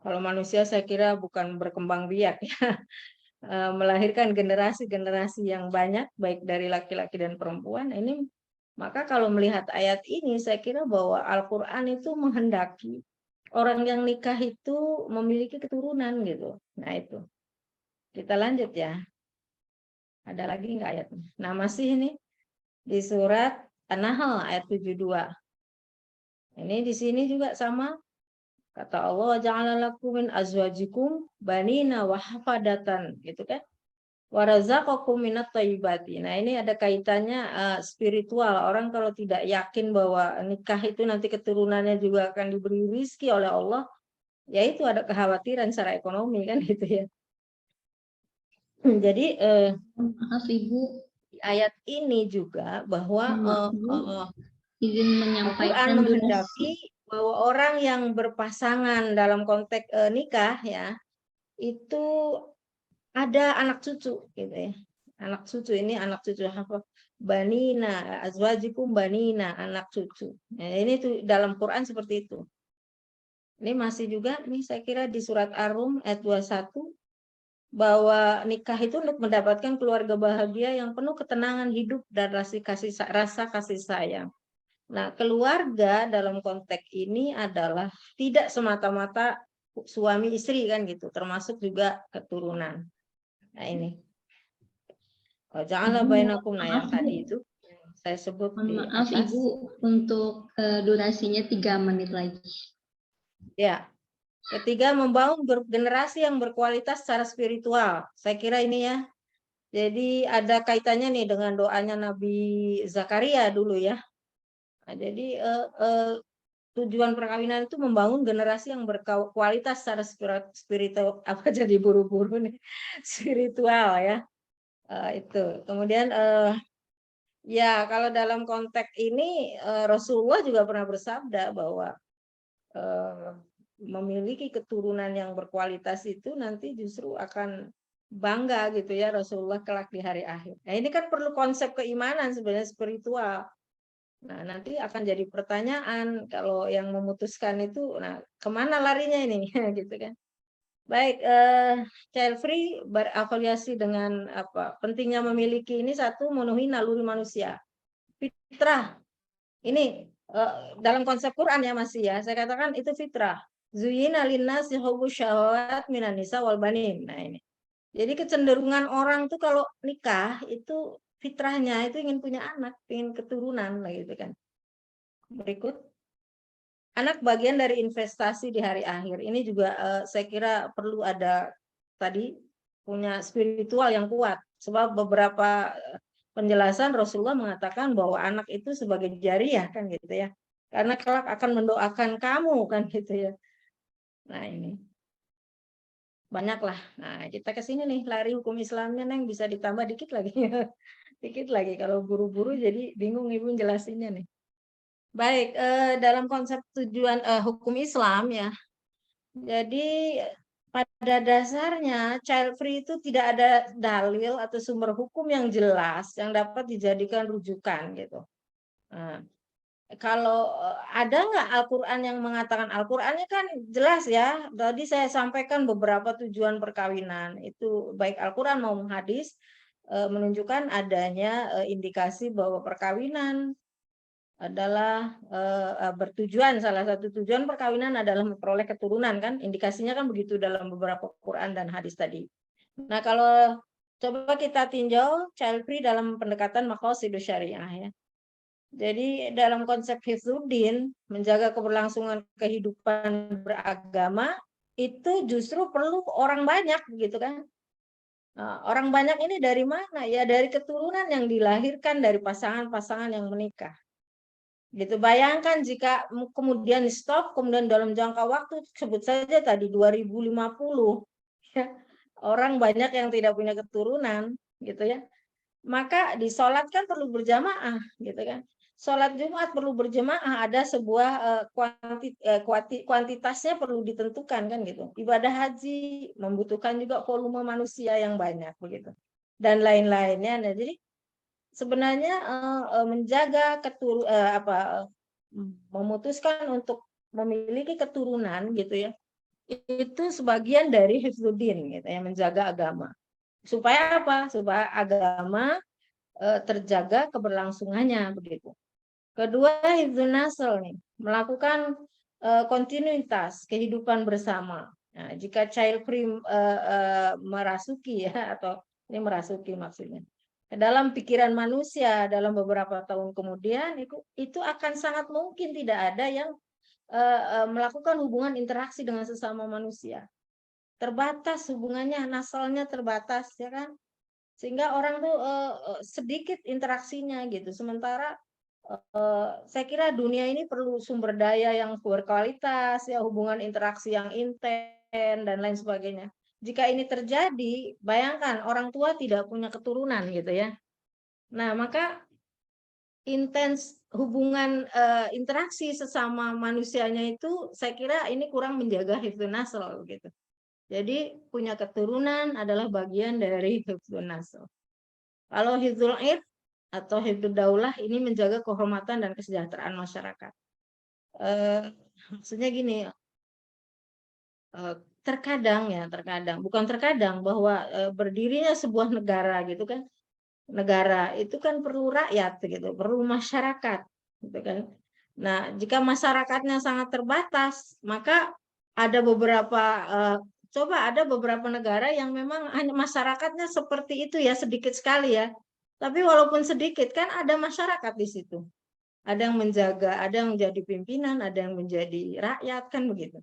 kalau manusia saya kira bukan berkembang biak ya. Melahirkan generasi-generasi yang banyak baik dari laki-laki dan perempuan. Ini maka kalau melihat ayat ini saya kira bahwa Al-Qur'an itu menghendaki orang yang nikah itu memiliki keturunan gitu. Nah itu. Kita lanjut ya. Ada lagi enggak ayatnya? Nah, masih ini di surat An-Nahl ayat 72. Ini di sini juga sama. Kata Allah, ja'ala lakum min azwajikum banina wa hafadatan, gitu kan? Wa razaqakum minat thayyibati. Nah, ini ada kaitannya spiritual. Orang kalau tidak yakin bahwa nikah itu nanti keturunannya juga akan diberi rizki oleh Allah, ya itu ada kekhawatiran secara ekonomi kan gitu ya. Jadi Maaf Ibu, di ayat ini juga bahwa izin Al-Quran menyampaikan durasi. menghendaki bahwa orang yang berpasangan dalam konteks nikah ya itu ada anak cucu gitu ya. Anak cucu ini anak cucu apa? Banina, azwajikum banina, anak cucu. Nah, ini tuh dalam Quran seperti itu. Ini masih juga nih saya kira di surat Ar-Rum ayat 21 bahwa nikah itu untuk mendapatkan keluarga bahagia yang penuh ketenangan hidup dan rasa kasih sayang. Nah, keluarga dalam konteks ini adalah tidak semata-mata suami istri kan gitu, termasuk juga keturunan. Nah, ini. Janganlah bainakum, nah yang tadi itu saya sebut di Maaf atas. Ibu, untuk durasinya 3 menit lagi. Ya. Ketiga, membangun generasi yang berkualitas secara spiritual. Saya kira ini ya. Jadi ada kaitannya nih dengan doanya Nabi Zakaria dulu ya. Nah, jadi tujuan perkawinan itu membangun generasi yang berkualitas secara spiritual. Apa jadi buru-buru nih? Spiritual ya. Itu. Kemudian ya kalau dalam konteks ini Rasulullah juga pernah bersabda bahwa memiliki keturunan yang berkualitas itu nanti justru akan bangga gitu ya Rasulullah kelak di hari akhir. Nah ini kan perlu konsep keimanan sebenarnya spiritual. Nah nanti akan jadi pertanyaan kalau yang memutuskan itu, nah kemana larinya ini gitu kan? Baik, child free berafiliasi dengan apa? Pentingnya memiliki ini satu memenuhi naluri manusia, fitrah. Ini dalam konsep Quran ya masih ya, saya katakan itu fitrah. Zuyina linnasi hubbu syahawat minan nisa wal banin. Nah ini. Jadi kecenderungan orang tuh kalau nikah itu fitrahnya itu ingin punya anak, ingin keturunan lah gitu kan. Berikut, anak bagian dari investasi di hari akhir. Ini juga saya kira perlu ada tadi punya spiritual yang kuat. Sebab beberapa penjelasan Rasulullah mengatakan bahwa anak itu sebagai jariah kan gitu ya. Karena kelak akan mendoakan kamu kan gitu ya. Nah ini banyak lah. Nah kita ke sini nih lari hukum Islamnya Neng bisa ditambah dikit lagi. Dikit lagi kalau buru-buru jadi bingung Ibu jelasinnya nih. Baik, dalam konsep tujuan hukum Islam ya. Jadi pada dasarnya child free itu tidak ada dalil atau sumber hukum yang jelas yang dapat dijadikan rujukan gitu. Nah, kalau ada nggak Al-Quran yang mengatakan, Al-Qurannya kan jelas ya, tadi saya sampaikan beberapa tujuan perkawinan, itu baik Al-Quran maupun hadis menunjukkan adanya indikasi bahwa perkawinan adalah bertujuan, salah satu tujuan perkawinan adalah memperoleh keturunan kan, indikasinya kan begitu dalam beberapa Quran dan hadis tadi. Nah kalau coba kita tinjau child free dalam pendekatan maqasidus syariah ya. Jadi dalam konsep hifdzuddin, menjaga keberlangsungan kehidupan beragama, itu justru perlu orang banyak gitu kan. Nah, orang banyak ini dari mana? Ya dari keturunan yang dilahirkan dari pasangan-pasangan yang menikah. Gitu. Bayangkan jika kemudian stop, kemudian dalam jangka waktu sebut saja tadi 2050 ya, orang banyak yang tidak punya keturunan gitu ya. Maka disolatkan perlu berjamaah gitu kan. Sholat Jumat perlu berjamaah, ada sebuah kuantitasnya perlu ditentukan kan gitu. Ibadah haji membutuhkan juga volume manusia yang banyak begitu. Dan lain-lainnya. Nah, jadi sebenarnya menjaga memutuskan untuk memiliki keturunan gitu ya. Itu sebagian dari hifdzuddin gitu ya, menjaga agama. Supaya apa? Supaya agama terjaga keberlangsungannya begitu. Kedua, hifdzun nasl nih, melakukan kontinuitas kehidupan bersama. Nah, jika child free merasuki ya, atau ini merasuki maksudnya dalam pikiran manusia dalam beberapa tahun kemudian itu akan sangat mungkin tidak ada yang melakukan hubungan interaksi dengan sesama manusia. Terbatas hubungannya, nasalnya terbatas ya kan, sehingga orang tuh sedikit interaksinya gitu. Sementara saya kira dunia ini perlu sumber daya yang berkualitas, ya hubungan interaksi yang intens dan lain sebagainya. Jika ini terjadi, bayangkan orang tua tidak punya keturunan gitu ya. Nah, maka intens hubungan interaksi sesama manusianya itu saya kira ini kurang menjaga hifdzun nasl gitu. Jadi punya keturunan adalah bagian dari hifdzun nasl. Kalau hifdzul id atau hifdzul daulah ini menjaga kehormatan dan kesejahteraan masyarakat. Maksudnya gini, terkadang bukan terkadang bahwa berdirinya sebuah negara gitu kan, negara itu kan perlu rakyat gitu, perlu masyarakat gitu kan. Nah, jika masyarakatnya sangat terbatas, maka ada beberapa negara yang memang hanya masyarakatnya seperti itu ya, sedikit sekali ya. Tapi walaupun sedikit kan ada masyarakat di situ. Ada yang menjaga, ada yang menjadi pimpinan, ada yang menjadi rakyat kan begitu.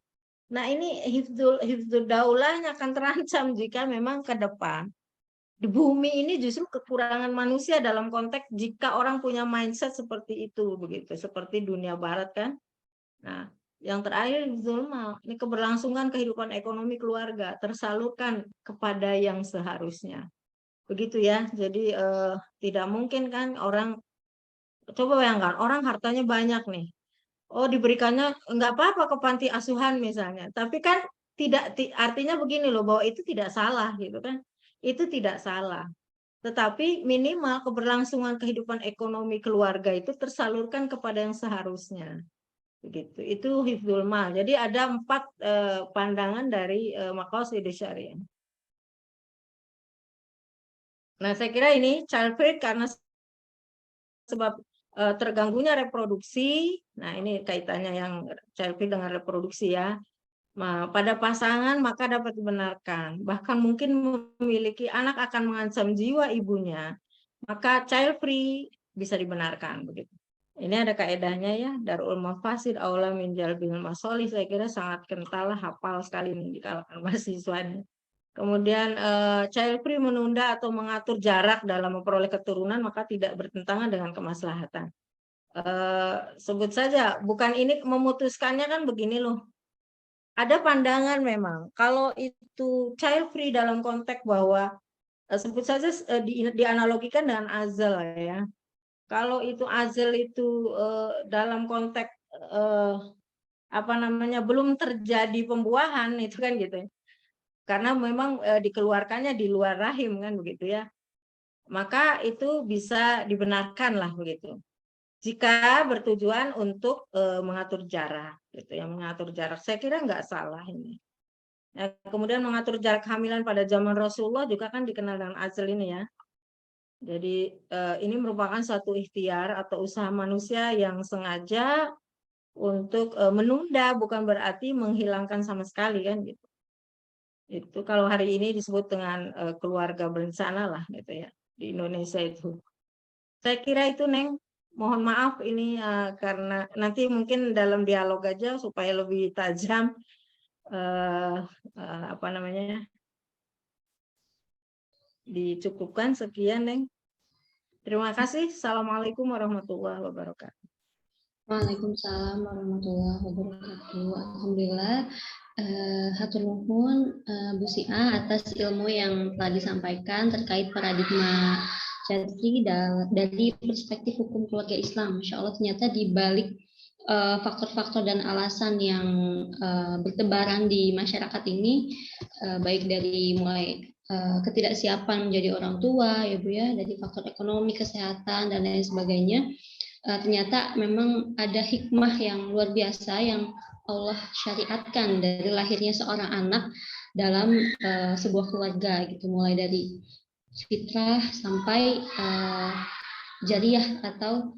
Nah, ini hifdzul daulahnya akan terancam jika memang ke depan di bumi ini justru kekurangan manusia dalam konteks jika orang punya mindset seperti itu begitu, seperti dunia barat kan. Nah, yang terakhir zulma, ini keberlangsungan kehidupan ekonomi keluarga tersalurkan kepada yang seharusnya. Begitu ya. Jadi tidak mungkin kan orang, coba bayangkan orang hartanya banyak nih. Oh, diberikannya enggak apa-apa ke panti asuhan misalnya. Tapi kan tidak artinya begini loh, bahwa itu tidak salah gitu kan. Itu tidak salah. Tetapi minimal keberlangsungan kehidupan ekonomi keluarga itu tersalurkan kepada yang seharusnya. Begitu. Itu hifdzul mal. Jadi ada 4 pandangan dari maqasidus syariah. Nah, saya kira ini child free karena sebab terganggunya reproduksi. Nah, ini kaitannya yang child free dengan reproduksi ya. Pada pasangan maka dapat dibenarkan. Bahkan mungkin memiliki anak akan mengancam jiwa ibunya, maka child free bisa dibenarkan begitu. Ini ada kaedahnya ya, Darul Mafasid Aula min Jalbil Masolih. Saya kira sangat kental, hafal sekali nih di kalangan mahasiswanya. Kemudian child free menunda atau mengatur jarak dalam memperoleh keturunan maka tidak bertentangan dengan kemaslahatan. Sebut saja, bukan ini memutuskannya kan begini loh. Ada pandangan memang kalau itu child free dalam konteks bahwa sebut saja dianalogikan dengan azal ya. Kalau itu azal itu dalam konteks apa namanya belum terjadi pembuahan itu kan gitu. Karena memang dikeluarkannya di luar rahim kan begitu ya. Maka itu bisa dibenarkan lah begitu. Jika bertujuan untuk mengatur jarak, gitu ya, mengatur jarak, saya kira nggak salah ini. Ya, kemudian mengatur jarak kehamilan pada zaman Rasulullah juga kan dikenal dengan azal ini ya. Jadi ini merupakan suatu ikhtiar atau usaha manusia yang sengaja untuk menunda, bukan berarti menghilangkan sama sekali kan gitu. Itu kalau hari ini disebut dengan keluarga berencana lah gitu ya di Indonesia itu. Saya kira itu Neng. Mohon maaf ini karena nanti mungkin dalam dialog aja supaya lebih tajam apa namanya dicukupkan. Sekian Neng. Terima kasih. Assalamualaikum warahmatullahi wabarakatuh. Waalaikumsalam warahmatullahi wabarakatuh. Alhamdulillah, hatur nuhun Bu Sia atas ilmu yang telah disampaikan terkait paradigma child free dari perspektif hukum keluarga Islam. Masya Allah ternyata di balik faktor-faktor dan alasan yang bertebaran di masyarakat ini, baik dari mulai ketidaksiapan menjadi orang tua, ya Bu ya, dari faktor ekonomi, kesehatan dan lain sebagainya. Ternyata memang ada hikmah yang luar biasa yang Allah syariatkan dari lahirnya seorang anak dalam sebuah keluarga gitu, mulai dari fitrah sampai jariyah atau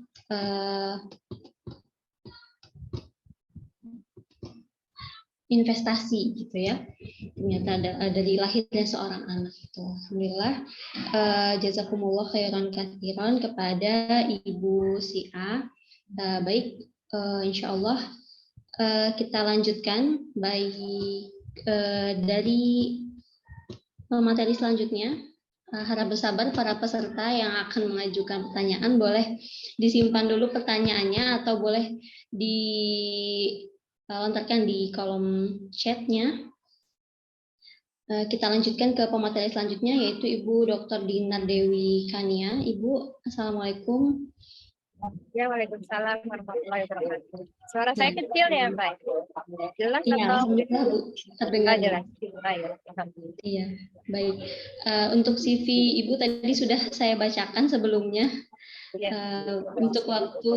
investasi gitu ya. Ternyata ada dari lahirnya seorang anak itu. Alhamdulillah, jazakumullah khairan katsiran kepada Ibu Sia. Baik, insya Allah kita lanjutkan baik dari materi selanjutnya. Harap bersabar para peserta yang akan mengajukan pertanyaan, boleh disimpan dulu pertanyaannya atau boleh dilontarkan di kolom chatnya. Kita lanjutkan ke pemateri selanjutnya, yaitu Ibu Dr. Dinar Dewi Kania. Ibu, Assalamualaikum. Ya, waalaikumsalam warahmatullahi wabarakatuh. Suara saya kecil ya, Mbak? Jelas Iya, atau? alhamdulillah Bu, terdengar. Jelas. Baik, alhamdulillah. Iya, baik. Untuk CV Ibu tadi sudah saya bacakan sebelumnya. Untuk waktu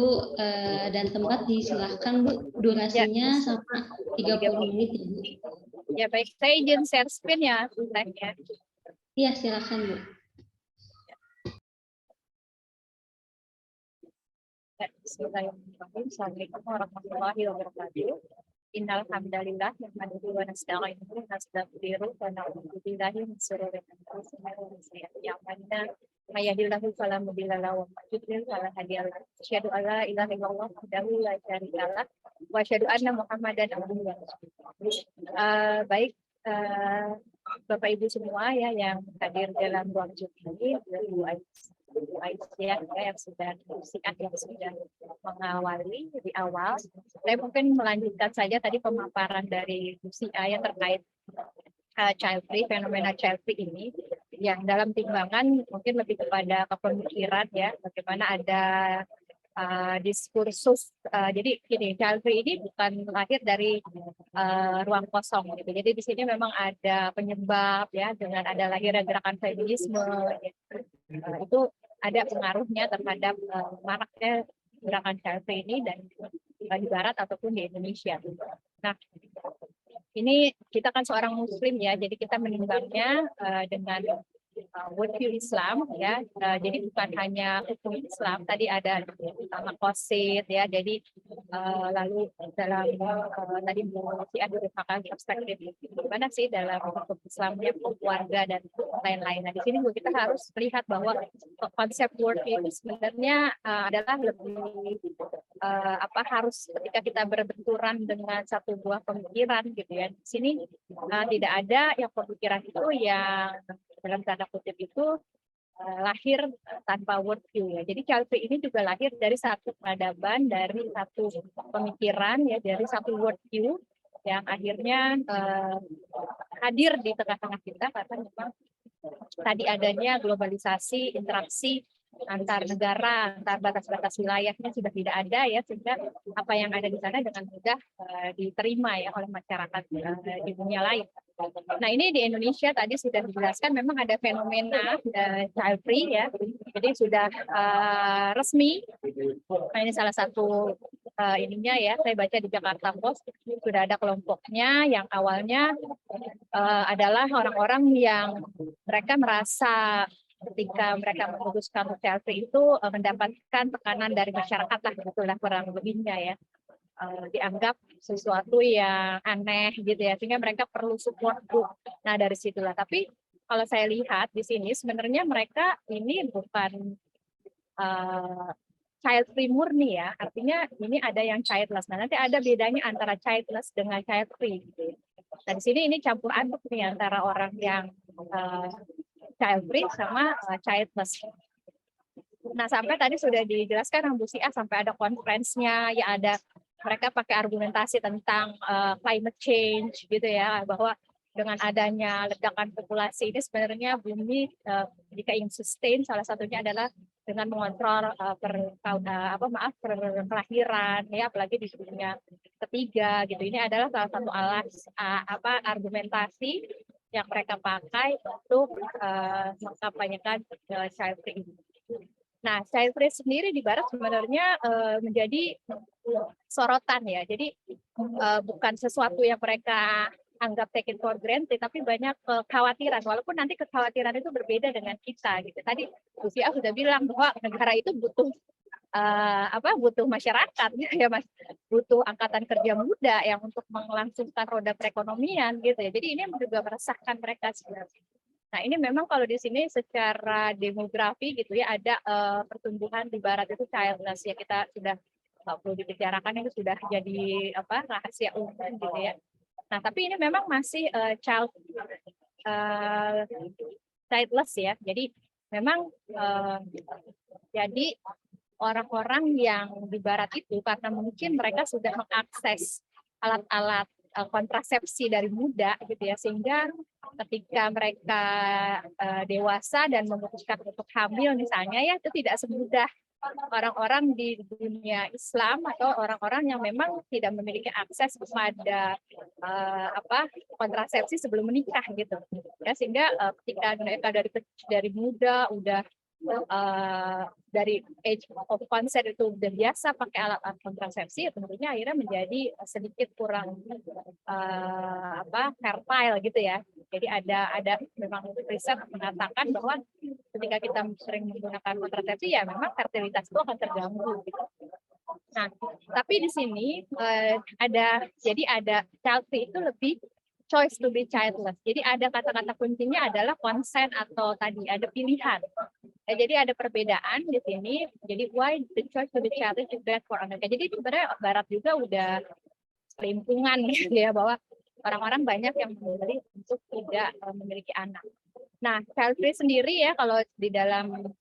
dan tempat disilahkan Bu, durasinya sama 30 menit ya Bu. Ya baik, saya izin share screen ya, slide-nya. Iya, silakan Bu. Bismillahirrahmanirrahim. Assalamualaikum warahmatullahi wabarakatuh. Innal hamdalillah nahmaduhu wa nasta'inuhu wa nastaghfiruh wa na'udzu billahi min shururi anfusina wa min sayyiati a'malina. May yahdihillahu fala mudilla lahu wa may yudlil fala hadiya lahu. Asyhadu an la ilaha illallah wahdahu la syarika lah wa asyhadu anna Muhammadan abduhu wa rasuluh. Baik, Bapak Ibu semua ya yang hadir dalam ruang Zoom ini, Bu Aisyah yang sudah mengawali di awal. Saya mungkin melanjutkan saja tadi pemaparan dari Bu Sia yang terkait child free, fenomena child free ini yang dalam timbangan mungkin lebih kepada kepemikiran ya, bagaimana ada diskursus. Jadi gini, child free ini bukan lahir dari ruang kosong gitu. Jadi di sini memang ada penyebab ya, dengan ada lahirnya gerakan feminisme gitu. Itu ada pengaruhnya terhadap maraknya gerakan child free ini dan di Barat ataupun di Indonesia. Nah, ini kita kan seorang Muslim ya, jadi kita menimbangnya dengan worldview Islam ya. Jadi bukan hanya hukum Islam, tadi ada makosid ya. Jadi lalu dalam tadi Bu Cia merupakan perspektif gimana sih dalam hukum Islamnya keluarga dan lain-lain. Nah di sini kita harus melihat bahwa konsep worldview itu sebenarnya adalah lebih harus ketika kita berbenturan dengan satu buah pemikiran gitu ya. Di sini tidak ada yang pemikiran itu yang dalam tanda kutip itu lahir tanpa worldview ya. Jadi child free ini juga lahir dari satu peradaban, dari satu pemikiran ya, dari satu worldview yang akhirnya hadir di tengah-tengah kita karena memang tadi adanya globalisasi, interaksi antar negara, antar batas-batas wilayahnya sudah tidak ada ya, sehingga apa yang ada di sana dengan mudah diterima ya oleh masyarakat di dunia lain. Nah ini di Indonesia tadi sudah dijelaskan memang ada fenomena child free ya, jadi sudah resmi. Nah, ini salah satu ininya ya, saya baca di Jakarta Post sudah ada kelompoknya yang awalnya adalah orang-orang yang mereka merasa ketika mereka memutuskan child free itu mendapatkan tekanan dari masyarakat lah, itulah kurang lebihnya ya. Dianggap sesuatu yang aneh gitu ya, sehingga mereka perlu support group. Nah dari situlah. Tapi kalau saya lihat di sini sebenarnya mereka ini bukan child free murni ya, artinya ini ada yang childless. Nah nanti ada bedanya antara childless dengan child free. Gitu. Nah di sini ini campur aduk nih antara orang yang child free sama childless. Nah sampai tadi sudah dijelaskan Bu Sia sampai ada conference-nya, ya ada mereka pakai argumentasi tentang climate change gitu ya, bahwa dengan adanya ledakan populasi ini sebenarnya bumi jika ingin sustain salah satunya adalah dengan mengontrol kelahiran ya, apalagi di dunia ketiga gitu. Ini adalah salah satu argumentasi yang mereka pakai untuk mengkampanyekan child free. Nah, child free sendiri di Barat sebenarnya menjadi sorotan ya. Jadi bukan sesuatu yang mereka anggap take it for granted, tapi banyak kekhawatiran. Walaupun nanti kekhawatiran itu berbeda dengan kita gitu. Tadi Bu Sia sudah bilang bahwa negara itu butuh butuh masyarakat ya Mas, butuh angkatan kerja muda yang untuk melangsungkan roda perekonomian gitu ya. Jadi ini juga meresahkan mereka sebenarnya. Nah ini memang kalau di sini secara demografi gitu ya ada pertumbuhan di Barat itu childless ya, kita sudah nggak perlu dibicarakan, itu sudah jadi rahasia umum gitu ya. Nah tapi ini memang masih childless ya. Jadi memang jadi orang-orang yang di Barat itu karena mungkin mereka sudah mengakses alat-alat kontrasepsi dari muda gitu ya, sehingga ketika mereka dewasa dan memutuskan untuk hamil misalnya ya, itu tidak semudah orang-orang di dunia Islam atau orang-orang yang memang tidak memiliki akses kepada kontrasepsi sebelum menikah gitu ya, sehingga ketika mereka dari muda udah dari age of consent itu udah biasa pakai alat kontrasepsi, tentunya akhirnya menjadi sedikit kurang fertile gitu ya. Jadi ada memang riset mengatakan bahwa ketika kita sering menggunakan kontrasepsi ya memang fertilitas itu akan terganggu gitu. Nah, tapi di sini ada child free itu lebih choice to be childless. Jadi ada kata-kata kuncinya adalah consent atau tadi ada pilihan. Ya, jadi ada perbedaan di sini. Jadi why the choice to be childless is bad for America. Jadi sebenarnya Barat juga udah kelimpungan gitu ya, bahwa orang-orang banyak yang memilih untuk tidak memiliki anak. Nah, child free sendiri ya kalau di dalam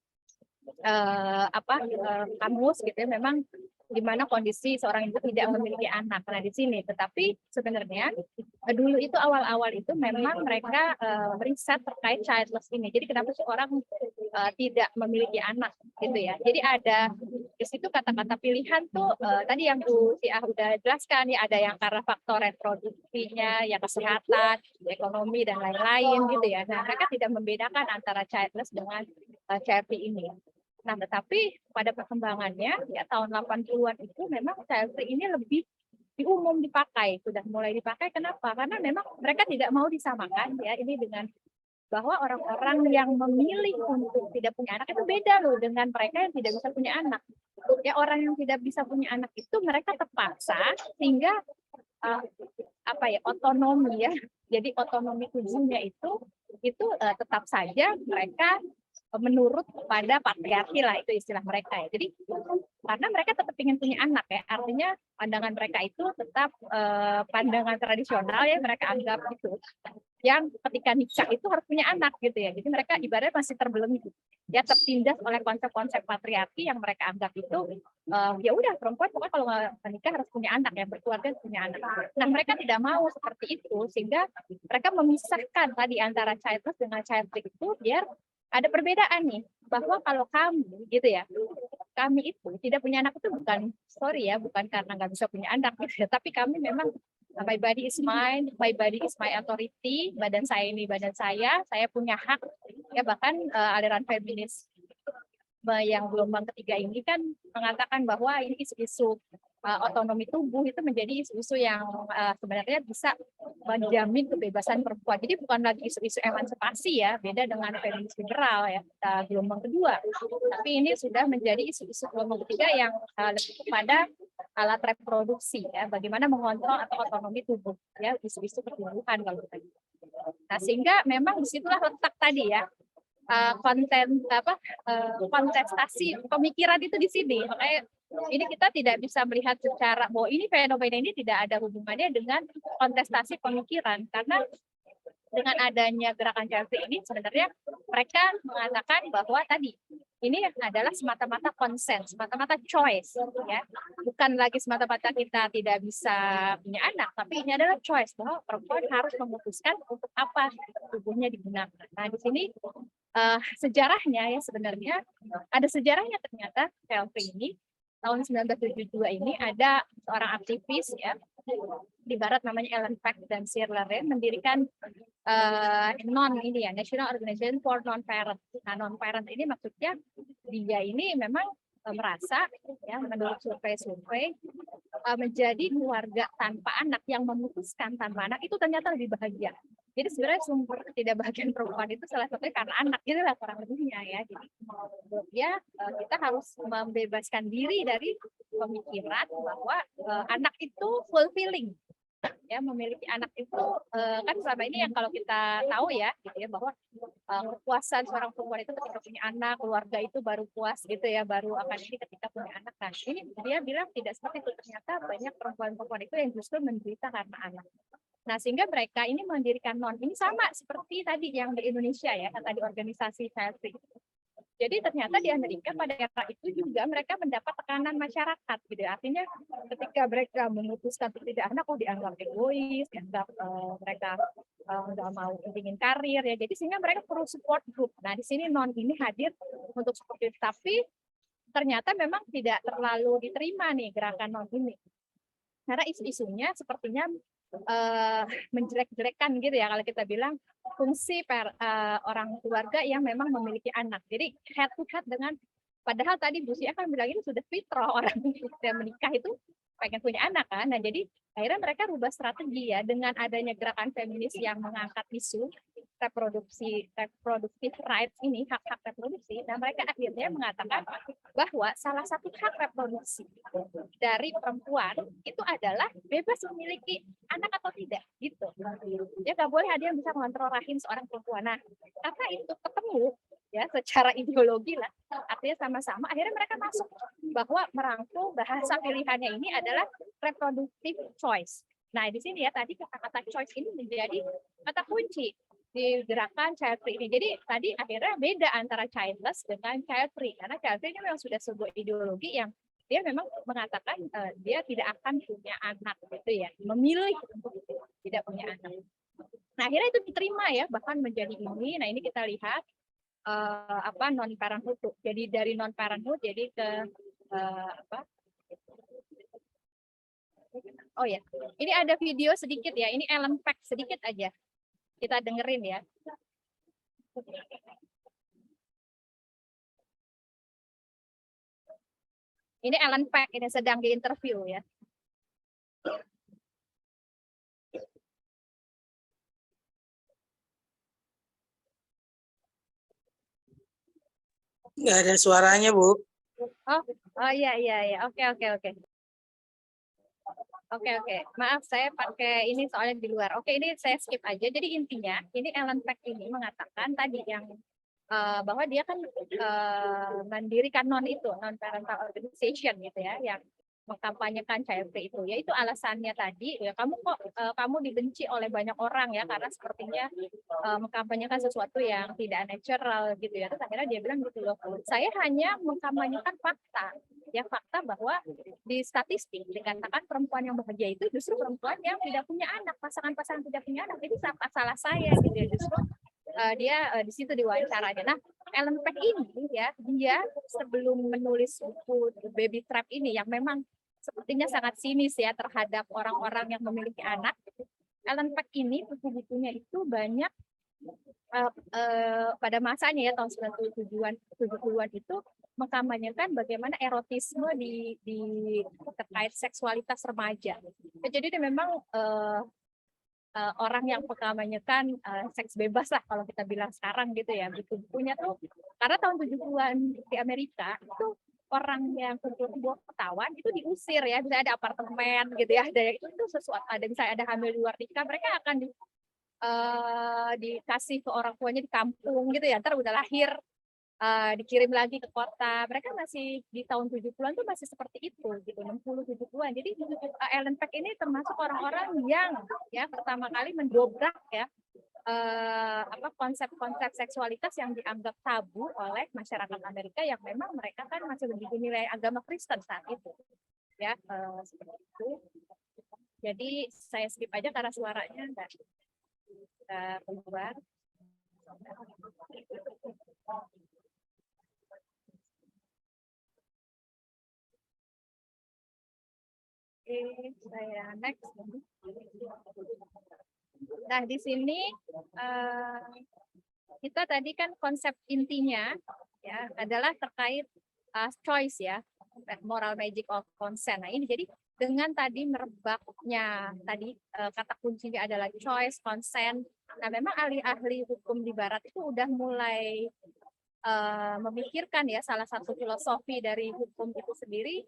kamus gitu ya, memang di mana kondisi seorang ibu tidak memiliki anak. Nah di sini, tetapi sebenarnya dulu itu awal-awal itu memang mereka riset terkait childless ini. Jadi kenapa sih orang tidak memiliki anak gitu ya. Jadi ada di situ kata-kata pilihan tuh tadi yang Bu Sia udah jelaskan ya, ada yang karena faktor reproduksinya, ya kesehatan, ekonomi dan lain-lain gitu ya. Nah mereka tidak membedakan antara childless dengan child free ini. Nah, tetapi pada perkembangannya ya tahun 80-an itu memang child free ini lebih diumum dipakai, sudah mulai dipakai. Kenapa? Karena memang mereka tidak mau disamakan ya ini dengan bahwa orang-orang yang memilih untuk tidak punya anak itu beda loh dengan mereka yang tidak bisa punya anak. Ya, orang yang tidak bisa punya anak itu mereka terpaksa sehingga otonomi ya. Jadi otonomi tubuhnya itu tetap saja mereka menurut pada patriarki lah, itu istilah mereka ya. Jadi karena mereka tetap ingin punya anak ya, artinya pandangan mereka itu tetap pandangan tradisional ya, mereka anggap itu yang ketika nikah itu harus punya anak gitu ya. Jadi mereka ibaratnya masih terbelenggu ya, tertindas oleh konsep-konsep patriarki yang mereka anggap itu ya udah perempuan pokoknya kalau nggak nikah harus punya anak ya, berkeluarga harus punya anak. Nah mereka tidak mau seperti itu, sehingga mereka memisahkan tadi antara childless dengan child free itu biar ada perbedaan nih, bahwa kalau kami gitu ya, kami itu tidak punya anak itu bukan bukan karena nggak bisa punya anak gitu ya, tapi kami memang my body is mine, my body is my authority, badan saya ini badan saya punya hak ya. Bahkan aliran feminis yang gelombang ketiga ini kan mengatakan bahwa ini isu-isu otonomi tubuh itu menjadi isu-isu yang sebenarnya bisa menjamin kebebasan perempuan. Jadi bukan lagi isu-isu emansipasi ya, beda dengan feminis liberal ya, gelombang kedua. Tapi ini sudah menjadi isu-isu gelombang ketiga yang lebih kepada alat reproduksi ya, bagaimana mengontrol atau otonomi tubuh ya, isu-isu pertumbuhan kalau kita. Nah, sehingga memang disitulah letak tadi ya, kontestasi pemikiran itu di sini. Makanya ini kita tidak bisa melihat secara bahwa ini fenomena ini tidak ada hubungannya dengan kontestasi pemikiran, karena dengan adanya gerakan child free ini sebenarnya mereka mengatakan bahwa tadi ini adalah semata-mata konsen, semata-mata choice ya, bukan lagi semata-mata kita tidak bisa punya anak, tapi ini adalah choice bahwa perempuan harus memutuskan untuk apa tubuhnya digunakan. Nah di sini sejarahnya ya, sebenarnya ada sejarahnya ternyata child free ini. Tahun 1972 ini ada seorang aktivis ya di barat namanya Ellen Pack dan Shirley Rand mendirikan National Organization for Non-Parent. Nah, non-parent ini maksudnya dia ini memang merasa ya, menurut survei-survei menjadi keluarga tanpa anak yang memutuskan tanpa anak itu ternyata lebih bahagia. Jadi sebenarnya sumber ketidakbahagiaan perempuan itu salah satunya karena anak, itulah kurang lebihnya ya. Jadi ya kita harus membebaskan diri dari pemikiran bahwa anak itu fulfilling. Ya, memiliki anak itu kan selama ini yang kalau kita tahu ya gitu ya, bahwa kepuasan seorang perempuan itu ketika punya anak, keluarga itu baru puas gitu ya, baru akan ini ketika punya anak. Nah ini dia bilang tidak seperti itu, ternyata banyak perempuan-perempuan itu yang justru menderita karena anak. Nah sehingga mereka ini mendirikan non, ini sama seperti tadi yang di Indonesia ya, tadi organisasi child free. Jadi ternyata di Amerika pada era itu juga mereka mendapat tekanan masyarakat, gitu. Artinya ketika mereka memutuskan untuk tidak anak, dianggap egois, dianggap mereka nggak mau ingin karir ya. Jadi sehingga mereka perlu support group. Nah di sini non ini hadir untuk seperti itu. Tapi ternyata memang tidak terlalu diterima nih gerakan non ini. Karena isu-isunya sepertinya menjelek-jelekan gitu ya kalau kita bilang fungsi orang keluarga yang memang memiliki anak. Jadi head to head dengan, padahal tadi Bu Sia kan bilang ini sudah fitrah orang yang menikah itu pengen punya anak kan. Nah jadi akhirnya mereka rubah strategi ya dengan adanya gerakan feminis yang mengangkat isu reproductive rights ini, hak-hak reproduksi. Nah mereka akhirnya mengatakan bahwa salah satu hak reproduksi dari perempuan itu adalah bebas memiliki anak atau tidak gitu. Ya nggak boleh ada yang bisa mengontrol rahim seorang perempuan. Nah karena itu ketemu ya secara ideologi lah, artinya sama-sama akhirnya mereka masuk bahwa merangkul bahasa pilihannya ini adalah reproductive choice. Nah di sini ya tadi kata-kata choice ini menjadi kata kunci di gerakan child free ini. Jadi tadi akhirnya beda antara childless dengan child free, karena child free ini memang sudah sebuah ideologi yang dia memang mengatakan dia tidak akan punya anak gitu ya, memilih untuk tidak punya anak. Nah akhirnya itu diterima ya, bahkan menjadi ini. Nah ini kita lihat non parenthood. Jadi dari non parenthood jadi ke oh ya, ini ada video sedikit ya, ini Ellen Pack sedikit aja. Kita dengerin ya. Ini Ellen Pack, ini sedang diinterview ya. Nggak ada suaranya, Bu. Oh iya. Oke. Oke. Maaf, saya pakai ini soalnya di luar. Oke, ini saya skip aja. Jadi intinya, ini Ellen Peck ini mengatakan tadi yang bahwa dia kan mendirikan non parental organization gitu ya, yang mengkampanyekan child free itu. Ya itu alasannya tadi, ya kamu dibenci oleh banyak orang ya karena sepertinya mengkampanyekan sesuatu yang tidak natural gitu ya. Terus akhirnya dia bilang gitu loh, saya hanya mengkampanyekan fakta. Ya fakta bahwa di statistik dikatakan perempuan yang bahagia itu justru perempuan yang tidak punya anak, pasangan-pasangan tidak punya anak. Itu salah saya gitu ya, justru dia di situ diwawancaranya. Nah, Ellen Peck ini ya, dia sebelum menulis buku Baby Trap ini yang memang sepertinya sangat sinis ya terhadap orang-orang yang memiliki anak. Ellen Peck ini buku-bukunya itu banyak pada masanya ya tahun 70-an itu mengkampanyekan bagaimana erotisme di terkait seksualitas remaja. Jadi dia memang orang yang mengkampanyekan seks bebas lah kalau kita bilang sekarang gitu ya. Buku-bukunya tuh karena tahun 70-an di Amerika itu orang yang kumpul ketahuan itu diusir ya, misalnya ada apartemen gitu ya, ada itu sesuatu, ada misalnya ada hamil di luar nikah, mereka akan dikasih ke orang tuanya di kampung gitu ya, ntar udah lahir dikirim lagi ke kota. Mereka masih di tahun 70-an tuh masih seperti itu gitu, 60 70-an. Jadi Ellen Peck ini termasuk orang-orang yang ya pertama kali mendobrak ya konsep-konsep seksualitas yang dianggap tabu oleh masyarakat Amerika yang memang mereka kan masih lebih dinilai agama Kristen saat itu. Ya, seperti itu. Jadi saya skip aja karena suaranya enggak keluar. Oke, saya next. Nah, di sini kita tadi kan konsep intinya ya adalah terkait choice ya, moral magic of consent. Nah, ini jadi dengan tadi merebaknya tadi kata kuncinya adalah choice, consent. Nah, memang ahli-ahli hukum di barat itu udah mulai memikirkan ya salah satu filosofi dari hukum itu sendiri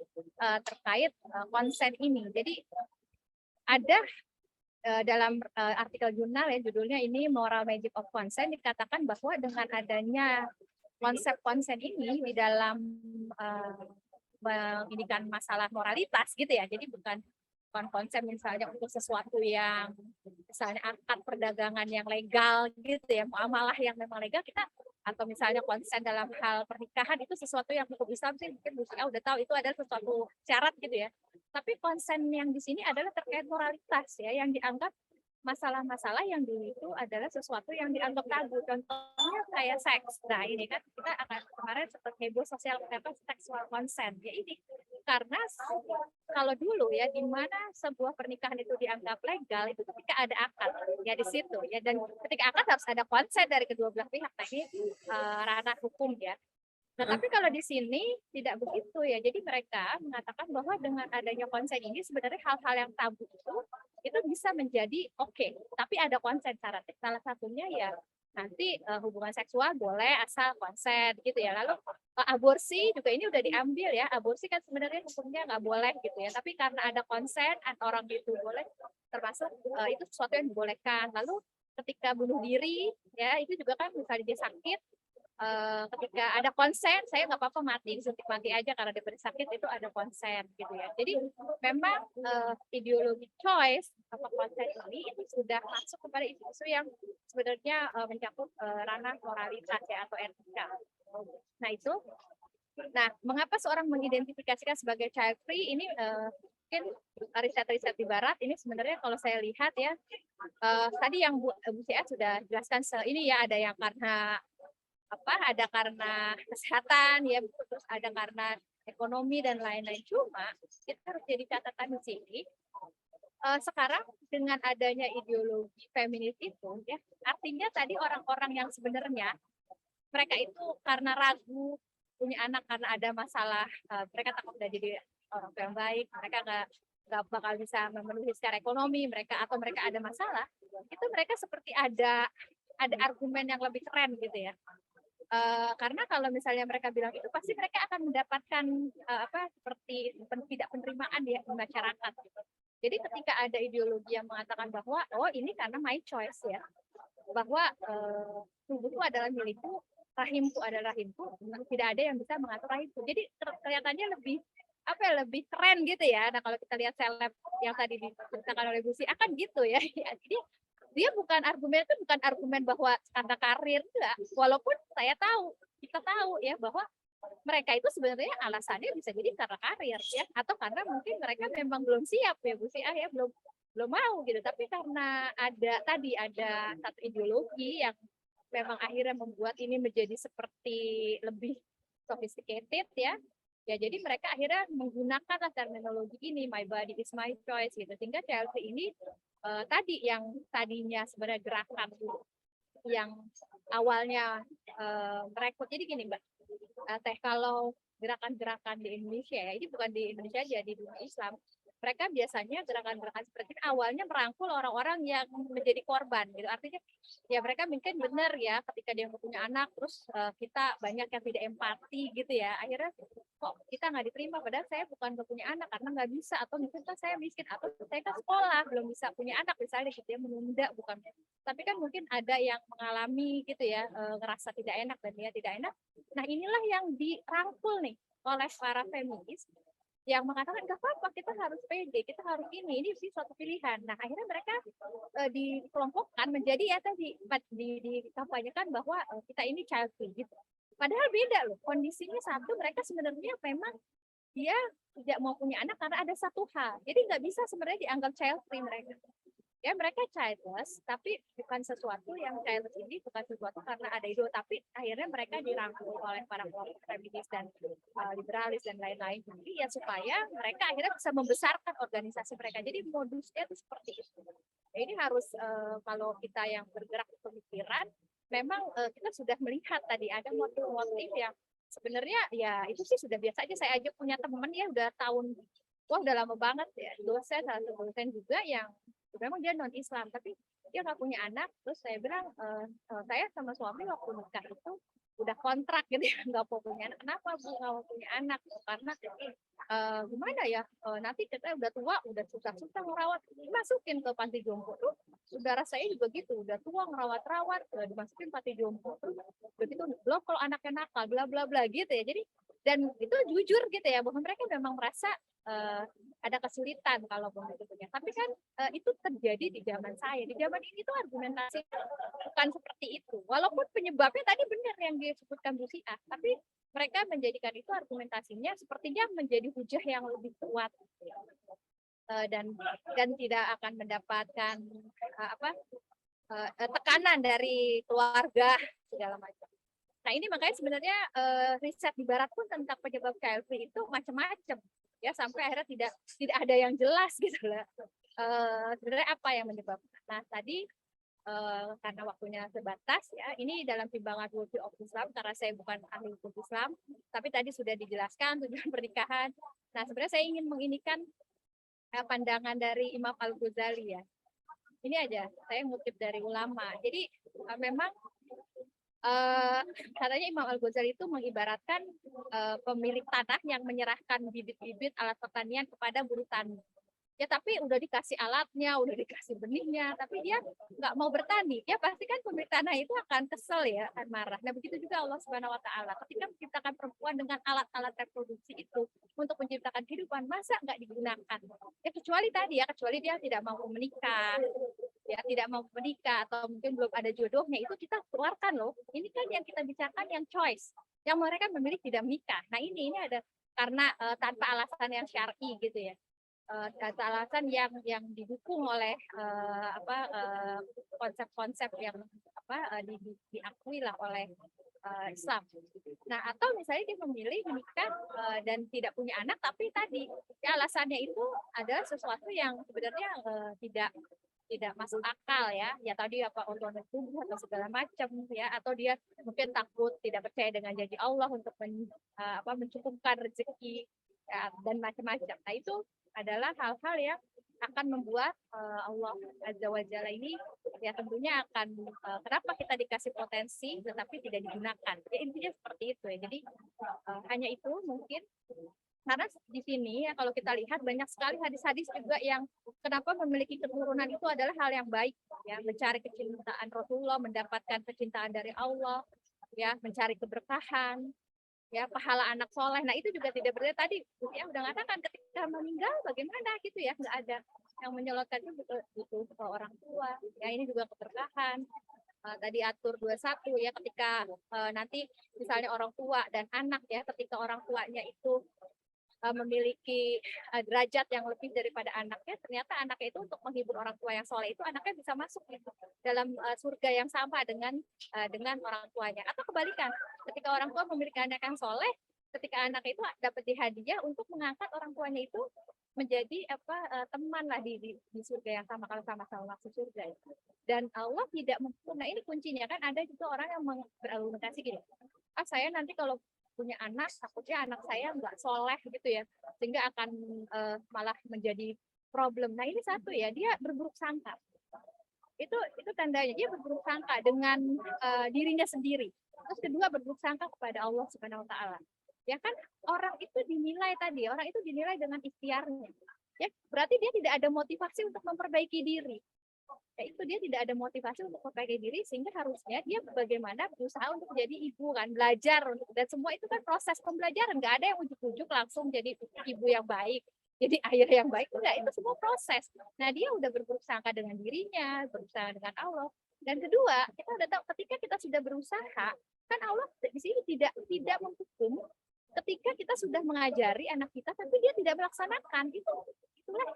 terkait konsen ini. Jadi ada dalam artikel jurnal ya judulnya ini Moral Magic of Consent dikatakan bahwa dengan adanya konsep konsen ini di dalam mengindikan masalah moralitas gitu ya. Jadi bukan konsep misalnya untuk sesuatu yang misalnya akad perdagangan yang legal gitu ya, muamalah yang memang legal kita, atau misalnya konsen dalam hal pernikahan itu sesuatu yang hukum Islam sih mungkin udah tahu itu adalah sesuatu syarat gitu ya. Tapi konsen yang di sini adalah terkait moralitas ya, yang dianggap masalah-masalah yang dulu itu adalah sesuatu yang dianggap tabu. Contohnya kayak seks. Nah ini kan kita akan kemarin sempat heboh seksual consent. Ya ini karena kalau dulu ya di mana sebuah pernikahan itu dianggap legal itu ketika ada akad ya di situ ya, dan ketika akad harus ada konsen dari kedua belah pihak. Nah ini ranah hukum ya. Nah, tapi kalau di sini tidak begitu ya. Jadi mereka mengatakan bahwa dengan adanya konsen ini sebenarnya hal-hal yang tabu itu bisa menjadi oke. Tapi ada konsen syaratnya. Salah satunya ya nanti hubungan seksual boleh asal konsen gitu ya. Lalu aborsi juga ini udah diambil ya. Aborsi kan sebenarnya hukumnya nggak boleh gitu ya. Tapi karena ada konsen orang itu boleh, termasuk itu sesuatu yang dibolehkan. Lalu ketika bunuh diri ya itu juga kan misalnya dia sakit, ketika ada konsen, saya nggak apa-apa mati, disuntik mati aja karena diberi sakit, itu ada konsen gitu ya. Jadi memang ideologi choice atau konsen ini itu sudah masuk kepada isu-isu yang sebenarnya mencakup ranah moralitas ya atau etika. Nah itu, mengapa seorang mengidentifikasikan sebagai child free ini mungkin riset-riset di Barat ini sebenarnya kalau saya lihat ya tadi yang Bu Cia sudah jelaskan ini ya, ada yang karena ada karena kesehatan ya, terus ada karena ekonomi dan lain-lain. Cuma kita harus jadi catatan di sini sekarang dengan adanya ideologi feminis itu ya, artinya tadi orang-orang yang sebenarnya mereka itu karena ragu punya anak karena ada masalah, mereka takut udah jadi orang tua yang baik, mereka nggak bakal bisa memenuhi secara ekonomi mereka, atau mereka ada masalah, itu mereka seperti ada argumen yang lebih keren gitu ya. Karena kalau misalnya mereka bilang itu pasti mereka akan mendapatkan seperti tidak penerimaan di masyarakat gitu. Jadi ketika ada ideologi yang mengatakan bahwa ini karena my choice ya, bahwa tubuhku adalah milikku, rahimku adalah rahimku, tidak ada yang bisa mengatur rahimku. Jadi kelihatannya lebih keren gitu ya. Nah kalau kita lihat seleb yang tadi diceritakan oleh Bu Si akan gitu ya. Jadi dia bukan argumen bahwa karena karir, enggak. Walaupun kita tahu ya bahwa mereka itu sebenarnya alasannya bisa jadi karena karir ya, atau karena mungkin mereka memang belum siap ya Bu Si ya, belum mau gitu. Tapi karena ada satu ideologi yang memang akhirnya membuat ini menjadi seperti lebih sophisticated ya. Ya jadi mereka akhirnya menggunakan terminologi ini, my body is my choice gitu. Sehingga Chelsea ini yang tadinya sebenarnya gerakan yang awalnya merekrut. Jadi gini Mbak, kalau gerakan-gerakan di Indonesia ya, ini bukan di Indonesia aja, di dunia Islam, mereka biasanya gerakan-gerakan seperti ini awalnya merangkul orang-orang yang menjadi korban gitu. Artinya ya mereka mungkin benar ya ketika dia punya anak, terus kita banyak yang tidak empati gitu ya, akhirnya kok kita nggak diterima padahal saya bukan gak punya anak karena nggak bisa, atau mungkin kan saya miskin, atau saya kan sekolah belum bisa punya anak misalnya gitu ya, menunda bukan. Tapi kan mungkin ada yang mengalami gitu ya, ngerasa tidak enak dan dia tidak enak. Nah inilah yang dirangkul nih oleh para feminis yang mengatakan nggak apa-apa, kita harus pede, kita harus ini sih suatu pilihan. Nah akhirnya mereka dikelompokkan menjadi ya tadi dikampanyekan bahwa kita ini child free gitu. Padahal beda loh kondisinya. Satu, mereka sebenarnya memang dia tidak mau punya anak karena ada satu hal, jadi nggak bisa sebenarnya dianggap child free mereka. Ya mereka childless, tapi bukan sesuatu yang childless ini bukan sesuatu karena ada itu, tapi akhirnya mereka dirangkul oleh para kelompok feminis dan liberalis dan lain-lain. Jadi ya supaya mereka akhirnya bisa membesarkan organisasi mereka. Jadi modusnya itu seperti itu. Ya, ini harus kalau kita yang bergerak di pemikiran, memang kita sudah melihat tadi ada motif-motif yang sebenarnya ya itu sih sudah biasa aja. Saya aja punya teman ya udah udah lama banget ya, salah satu dosen juga yang memang dia non Islam tapi dia nggak punya anak. Terus saya bilang saya sama suami waktu nikah itu udah kontrak gitu ya, nggak mau punya anak. Kenapa Bu nggak mau punya anak? Karena gimana ya, nanti kita udah tua, udah susah-susah ngerawat, dimasukin ke panti jompo tuh. Saudara saya juga gitu, udah tua ngerawat-rawat, dimasukin panti jompo tuh. Begitu belum kalau anaknya nakal, bla bla bla gitu ya. Jadi dan itu jujur gitu ya, bahwa mereka memang merasa ada kesulitan kalau begitu punya. Tapi kan itu terjadi di zaman saya. Di zaman ini tuh argumentasi bukan seperti itu. Walaupun penyebabnya tadi benar yang disebutkan Bu Sia, tapi mereka menjadikan itu argumentasinya sepertinya menjadi hujah yang lebih kuat dan tidak akan mendapatkan tekanan dari keluarga segala macam. Nah ini makanya sebenarnya riset di Barat pun tentang penyebab child free itu macam-macam ya, sampai akhirnya tidak ada yang jelas gitu lah. Sebenarnya apa yang menyebabkan. Nah tadi karena waktunya terbatas ya, ini dalam timbangan Worldview of Islam karena saya bukan ahli hukum Islam, tapi tadi sudah dijelaskan tujuan pernikahan. Nah sebenarnya saya ingin menginikan pandangan dari Imam Al-Ghazali ya. Ini aja saya ngutip dari ulama. Jadi memang katanya Imam Al-Ghazali itu mengibaratkan pemilik tanah yang menyerahkan bibit-bibit alat pertanian kepada buruh tani. Ya tapi udah dikasih alatnya, udah dikasih benihnya, tapi dia nggak mau bertani. Ya pasti kan pemilik tanah itu akan kesel ya, akan marah. Nah begitu juga Allah Subhanahu Wa Taala. Ketika menciptakan perempuan dengan alat-alat reproduksi itu untuk menciptakan kehidupan, masa nggak digunakan? Ya kecuali dia tidak mau menikah. Ya tidak mau menikah atau mungkin belum ada jodohnya, itu kita keluarkan loh. Ini kan yang kita bicarakan yang choice, yang mereka memilih tidak menikah. Nah ini ada karena tanpa alasan yang syar'i gitu ya, tanpa alasan yang didukung oleh konsep-konsep yang diakui lah oleh Islam. Nah atau misalnya dia memilih menikah dan tidak punya anak, tapi tadi ya, alasannya itu adalah sesuatu yang sebenarnya tidak masuk akal ya tadi otonomi tubuh atau segala macam ya, atau dia mungkin takut tidak percaya dengan janji Allah untuk mencukupkan rezeki ya, dan macam-macam. Nah itu adalah hal-hal yang akan membuat Allah Azza wa Jalla ini ya tentunya akan kenapa kita dikasih potensi tetapi tidak digunakan. Ya intinya seperti itu ya. Jadi hanya itu mungkin karena di sini ya kalau kita lihat banyak sekali hadis-hadis juga yang kenapa memiliki keturunan itu adalah hal yang baik ya, mencari kecintaan Rasulullah, mendapatkan kecintaan dari Allah ya, mencari keberkahan ya, pahala anak soleh. Nah itu juga tidak berarti tadi ya udah mengatakan ketika meninggal bagaimana gitu ya, nggak ada yang menyolotkan itu butuh orang tua ya, ini juga keberkahan. Tadi atur 21 ya, ketika nanti misalnya orang tua dan anak ya, ketika orang tuanya itu memiliki derajat yang lebih daripada anaknya, ternyata anaknya itu untuk menghibur orang tua yang soleh itu anaknya bisa masuk gitu dalam surga yang sama dengan orang tuanya. Atau kebalikan, ketika orang tua memiliki anak yang soleh, ketika anaknya itu dapat hadiah untuk mengangkat orang tuanya itu menjadi teman lah di surga yang sama kalau sama-sama masuk surga itu. Dan Allah tidak nah ini kuncinya kan, ada juga orang yang berargumentasi gini, saya nanti kalau punya anak, takutnya anak saya nggak soleh gitu ya, sehingga akan malah menjadi problem. Nah ini satu ya, dia berburuk sangka. Itu tandanya dia berburuk sangka dengan dirinya sendiri. Terus kedua, berburuk sangka kepada Allah Subhanahu Wa Taala. Ya kan, orang itu dinilai dengan ikhtiarnya. Ya berarti dia tidak ada motivasi untuk memperbaiki diri. Ya, itu dia tidak ada motivasi untuk memperbaiki diri, sehingga harusnya dia bagaimana berusaha untuk jadi ibu kan, belajar dan semua itu kan proses pembelajaran, nggak ada yang ujuk-ujuk langsung jadi ibu yang baik, jadi ayah yang baik, enggak, itu semua proses. Nah dia udah berburuk sangka dengan dirinya, berusaha dengan Allah. Dan kedua, kita udah tahu ketika kita sudah berusaha, kan Allah di sini tidak menghukum ketika kita sudah mengajari anak kita tapi dia tidak melaksanakan. Itulah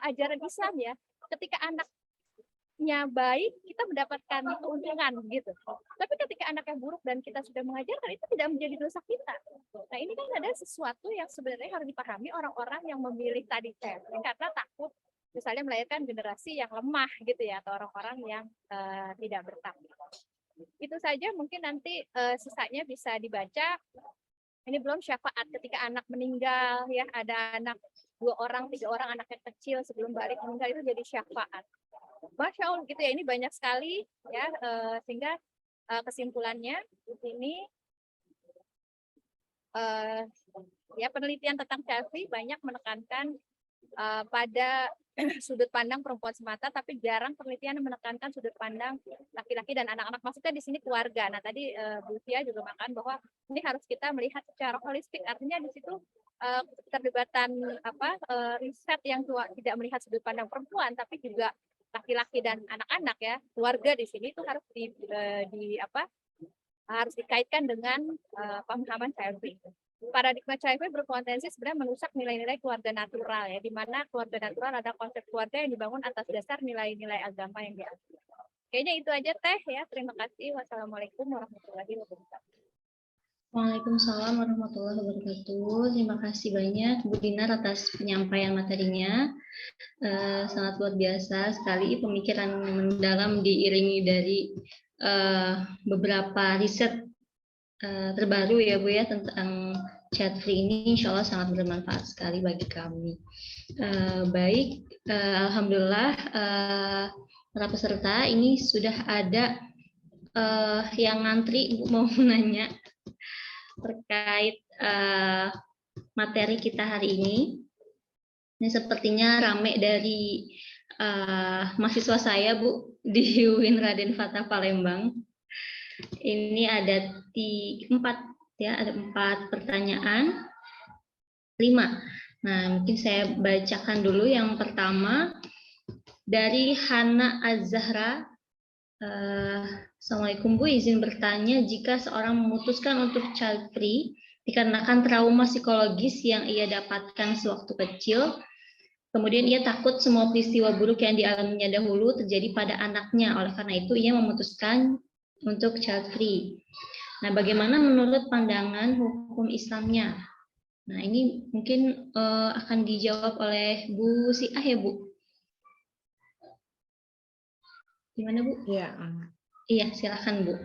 ajaran Islam ya. Ketika anaknya baik, kita mendapatkan keuntungan gitu. Tapi ketika anaknya buruk dan kita sudah mengajarkan, itu tidak menjadi dosa kita. Nah ini kan ada sesuatu yang sebenarnya harus dipahami orang-orang yang memilih tadi karena takut misalnya melahirkan generasi yang lemah gitu ya, atau orang-orang yang tidak bertakwa. Itu saja, mungkin nanti sisanya bisa dibaca. Ini belum syafaat ketika anak meninggal ya, ada anak 2 orang, 3 orang anaknya kecil sebelum balik meninggal, itu jadi syafaat. Masya Allah gitu ya, ini banyak sekali ya, sehingga kesimpulannya di sini ya penelitian tentang Syafi'i banyak menekankan pada sudut pandang perempuan semata, tapi jarang penelitian yang menekankan sudut pandang laki-laki dan anak-anak. Maksudnya di sini keluarga. Nah tadi Bu Tia juga makan bahwa ini harus kita melihat secara holistik. Artinya di situ perdebatan riset yang tidak melihat sudut pandang perempuan, tapi juga laki-laki dan anak-anak ya, keluarga di sini itu harus harus dikaitkan dengan pemahaman Syafi'i. Paradigma Syafi'i berpotensi sebenarnya merusak nilai-nilai keluarga natural ya, di mana keluarga natural ada konsep keluarga yang dibangun atas dasar nilai-nilai agama yang diakui. Kayaknya itu aja Teh ya. Terima kasih. Wassalamualaikum warahmatullahi wabarakatuh. Waalaikumsalam warahmatullahi wabarakatuh. Terima kasih banyak Bu Dinar atas penyampaian materinya. Sangat luar biasa sekali, pemikiran mendalam diiringi dari beberapa riset terbaru ya Bu ya tentang chat free ini, insya Allah sangat bermanfaat sekali bagi kami. Baik, alhamdulillah para peserta ini sudah ada yang ngantri Bu, mau nanya terkait materi kita hari ini. Ini sepertinya rame dari mahasiswa saya Bu di UIN Raden Fatah Palembang. Ini ada 4 pertanyaan, 5. Nah, mungkin saya bacakan dulu yang pertama dari Hana Az-Zahra. Assalamualaikum Bu, izin bertanya, jika seorang memutuskan untuk child free dikarenakan trauma psikologis yang ia dapatkan sewaktu kecil, kemudian ia takut semua peristiwa buruk yang dialaminya dahulu terjadi pada anaknya, oleh karena itu ia memutuskan untuk child free. Nah, bagaimana menurut pandangan hukum Islamnya? Nah, ini mungkin akan dijawab oleh Bu Siah ya, Bu. Gimana, Bu? Ya. Iya, silakan, Bu.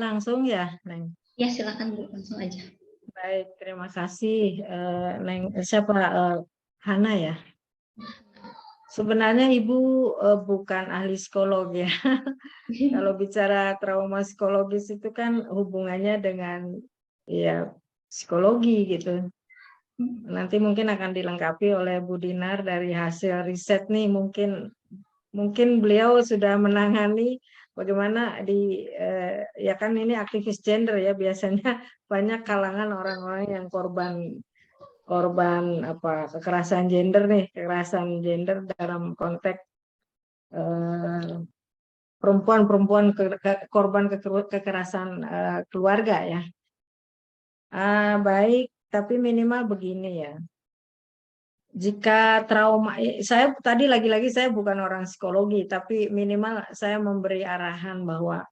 Langsung ya, Neng? Ya, silakan, Bu, langsung aja. Baik, terima kasih. Siapa? Hana ya. Sebenarnya Ibu bukan ahli psikolog ya. Kalau bicara trauma psikologis itu kan hubungannya dengan ya psikologi gitu. Nanti mungkin akan dilengkapi oleh Bu Dinar dari hasil riset nih, mungkin beliau sudah menangani bagaimana ya kan ini aktivis gender ya, biasanya banyak kalangan orang-orang yang korban apa kekerasan gender dalam konteks perempuan korban kekerasan keluarga ya. Baik, tapi minimal begini ya. Jika trauma, saya tadi lagi-lagi saya bukan orang psikologi, tapi minimal saya memberi arahan bahwa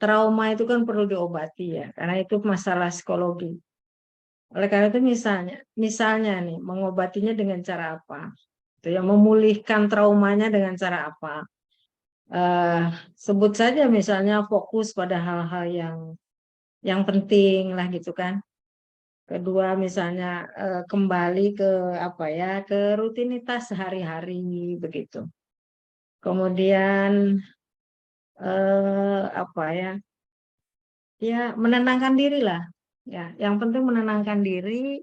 trauma itu kan perlu diobati ya, karena itu masalah psikologi. Oleh karena itu misalnya nih, mengobatinya dengan cara apa? Itu ya, memulihkan traumanya dengan cara apa? Sebut saja misalnya fokus pada hal-hal yang penting lah gitu kan. Kedua misalnya kembali ke apa ya, ke rutinitas sehari-hari begitu. Kemudian apa ya? Ya menenangkan diri lah. Ya, yang penting menenangkan diri,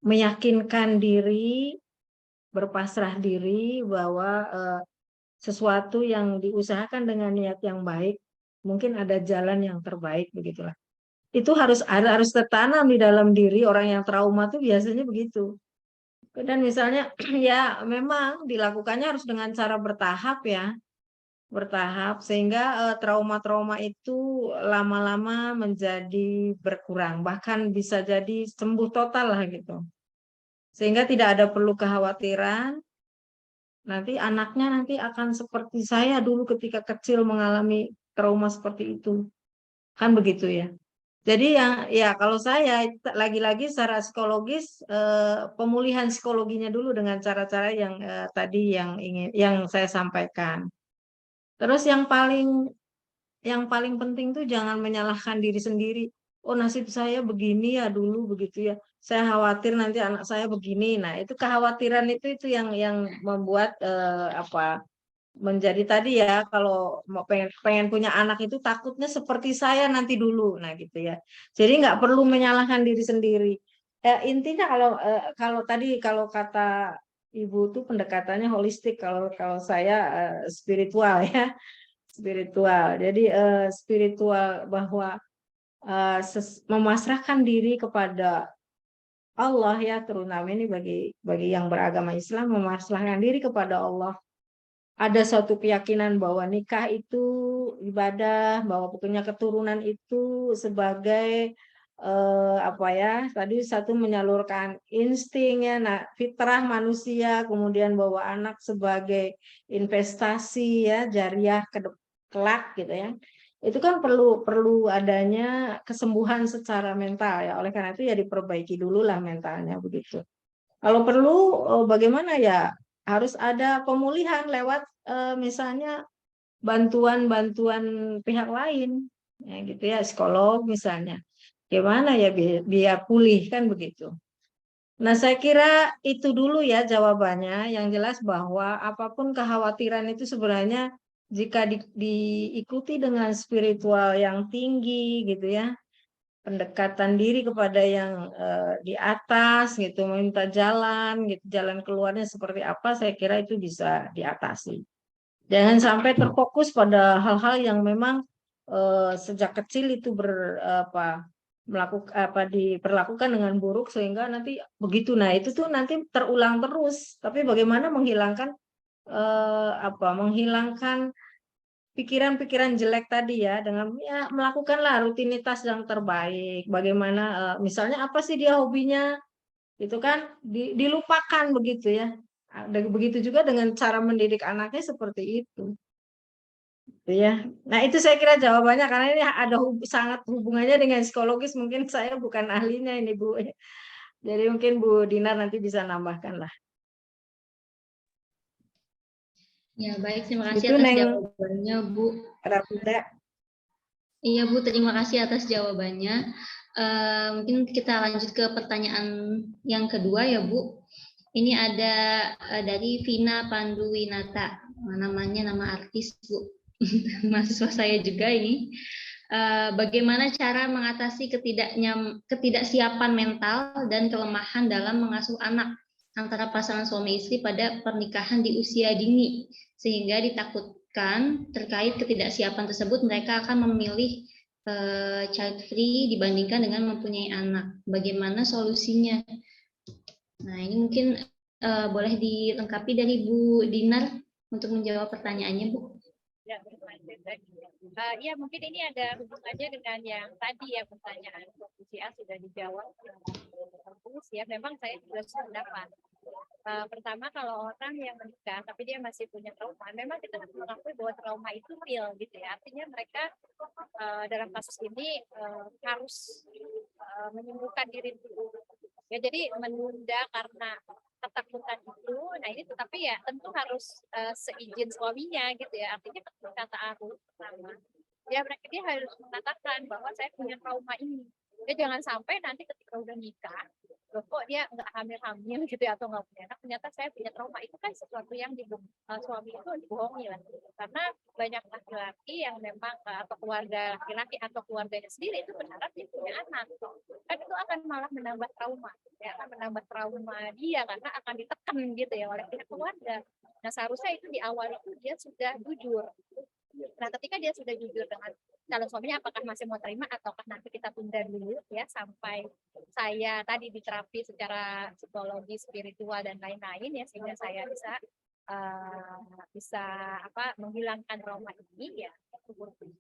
meyakinkan diri, berpasrah diri bahwa sesuatu yang diusahakan dengan niat yang baik, mungkin ada jalan yang terbaik begitulah. Itu harus tertanam di dalam diri orang yang trauma tuh biasanya begitu. Dan misalnya ya memang dilakukannya harus dengan cara bertahap ya, bertahap sehingga trauma-trauma itu lama-lama menjadi berkurang, bahkan bisa jadi sembuh total lah gitu. Sehingga tidak ada perlu kekhawatiran nanti anaknya nanti akan seperti saya dulu ketika kecil mengalami trauma seperti itu. Kan begitu ya. Jadi ya kalau saya lagi-lagi secara psikologis pemulihan psikologinya dulu dengan cara-cara yang tadi yang saya sampaikan. Terus yang paling penting tuh jangan menyalahkan diri sendiri. Oh nasib saya begini ya dulu begitu ya. Saya khawatir nanti anak saya begini. Nah itu kekhawatiran itu yang membuat menjadi tadi ya kalau mau pengen punya anak itu takutnya seperti saya nanti dulu. Nah gitu ya. Jadi nggak perlu menyalahkan diri sendiri. Intinya kalau tadi kalau kata Ibu tuh pendekatannya holistik. Kalau saya spiritual ya spiritual. Jadi spiritual bahwa memasrahkan diri kepada Allah ya, terutama ini bagi yang beragama Islam, memasrahkan diri kepada Allah. Ada suatu keyakinan bahwa nikah itu ibadah, bahwa punya keturunan itu sebagai apa ya, tadi satu menyalurkan instingnya, fitrah manusia, kemudian bahwa anak sebagai investasi ya, jariah kelak gitu ya. Itu kan perlu adanya kesembuhan secara mental ya. Oleh karena itu ya diperbaiki dulu lah mentalnya begitu. Kalau perlu bagaimana ya harus ada pemulihan lewat misalnya bantuan pihak lain ya gitu ya, psikolog misalnya. Gimana ya biar pulih kan begitu. Nah, saya kira itu dulu ya jawabannya. Yang jelas bahwa apapun kekhawatiran itu sebenarnya jika diikuti dengan spiritual yang tinggi gitu ya, pendekatan diri kepada yang di atas gitu, meminta jalan gitu, jalan keluarnya seperti apa, saya kira itu bisa diatasi. Jangan sampai terfokus pada hal-hal yang memang sejak kecil itu diperlakukan dengan buruk sehingga nanti begitu. Nah, itu tuh nanti terulang terus. Tapi bagaimana menghilangkan pikiran-pikiran jelek tadi ya dengan ya melakukanlah rutinitas yang terbaik. Bagaimana misalnya apa sih dia hobinya? Itu kan dilupakan begitu ya. Begitu juga dengan cara mendidik anaknya seperti itu. Ya. Nah, itu saya kira jawabannya karena ini ada sangat hubungannya dengan psikologis. Mungkin saya bukan ahlinya ini, Bu. Jadi mungkin Bu Dinar nanti bisa nambahkan lah. Ya, baik. Terima kasih Itu atas Neng jawabannya, Bu. Rapida. Iya Bu, terima kasih atas jawabannya. Mungkin kita lanjut ke pertanyaan yang kedua ya Bu. Ini ada dari Vina Panduwinata, namanya nama artis Bu, mahasiswa saya juga ini. Bagaimana cara mengatasi ketidaksiapan mental dan kelemahan dalam mengasuh anak antara pasangan suami istri pada pernikahan di usia dini, sehingga ditakutkan terkait ketidaksiapan tersebut mereka akan memilih child free dibandingkan dengan mempunyai anak. Bagaimana solusinya? Nah, ini mungkin boleh dilengkapi dari Bu Dinar untuk menjawab pertanyaannya, Bu. Ya, ya mungkin ini ada hubungannya dengan yang tadi ya, pertanyaan Profesi A sudah dijawab. Bagus ya, memang saya juga sependapat. Pertama, kalau orang yang menikah tapi dia masih punya trauma, memang kita harus mengakui bahwa trauma itu real gitu ya. Artinya mereka dalam kasus ini harus menyembuhkan diri dulu. Ya, jadi menunda karena ketakutan itu, nah ini tetapi ya tentu harus seizin suaminya gitu ya. Artinya ketika taaruf pertama, ya mereka dia harus mengatakan bahwa saya punya trauma ini. Ya jangan sampai nanti ketika udah nikah, loh kok dia nggak hamil-hamil gitu ya, atau nggak punya anak, ternyata saya punya trauma. Itu kan sesuatu yang suami itu dibohongi lah. Karena banyak laki-laki yang memang atau keluarga laki-laki atau keluarganya sendiri itu berharap dia punya anak. Kan itu akan malah menambah trauma. Ya, akan menambah trauma dia karena akan ditekan gitu ya oleh pihak keluarga. Nah, seharusnya itu di awal itu dia sudah jujur. Nah, ketika dia sudah jujur dengan calon suaminya, apakah masih mau terima ataukah nanti kita tunda dulu ya sampai saya tadi diterapi secara psikologi, spiritual dan lain-lain ya, sehingga saya bisa menghilangkan trauma ini ya.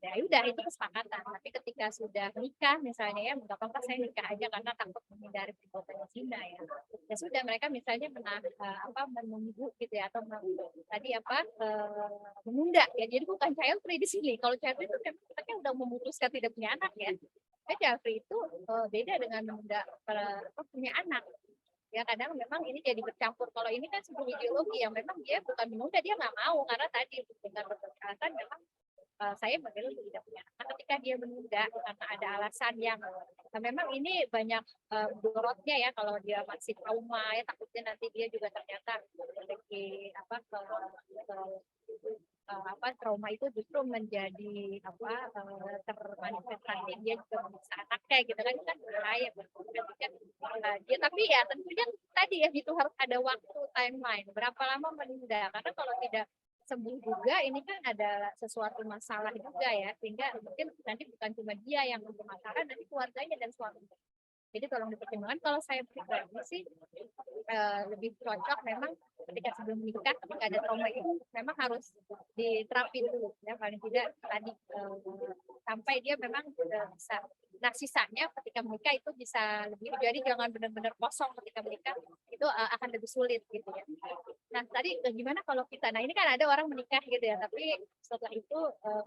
Ya udah, itu kesepakatan. Tapi ketika sudah nikah misalnya ya, nggak apa-apa saya nikah aja karena takut menghindari perbuatan zina ya. Ya sudah, mereka misalnya menunggu gitu ya, atau menunda ya. Jadi bukan child free di sini. Kalau child free itu mereka udah memutuskan tidak punya anak ya. Child free itu beda dengan menunda punya anak. Ya kadang memang ini jadi bercampur. Kalau ini kan sebuah ideologi yang memang dia bukan menunda, dia nggak mau karena tadi dengan berkaitan memang saya memilih tidak punya anak. Ketika dia menunda karena ada alasan yang memang ini banyak dorotnya ya, kalau dia masih trauma ya, takutnya nanti dia juga ternyata memiliki trauma itu justru menjadi termanifestasi dia juga menyiksa anaknya gitu kan, itu kan bahaya dia. Tapi ya tentunya tadi ya itu harus ada waktu, timeline berapa lama menunda, karena kalau tidak sembuh juga ini kan ada sesuatu masalah juga ya, sehingga mungkin nanti bukan cuma dia yang bermasalah, nanti keluarganya dan suaminya. Jadi tolong dipertimbangkan. Kalau saya pribadi sih lebih cocok memang ketika sebelum menikah, ketika ada trauma itu memang harus diterapi dulu ya, paling tidak tadi sampai dia memang bisa. Nah sisanya ketika menikah itu bisa lebih, jadi jangan benar-benar kosong ketika menikah, itu akan lebih sulit gitu ya. Nah tadi gimana kalau kita, nah ini kan ada orang menikah gitu ya, tapi setelah itu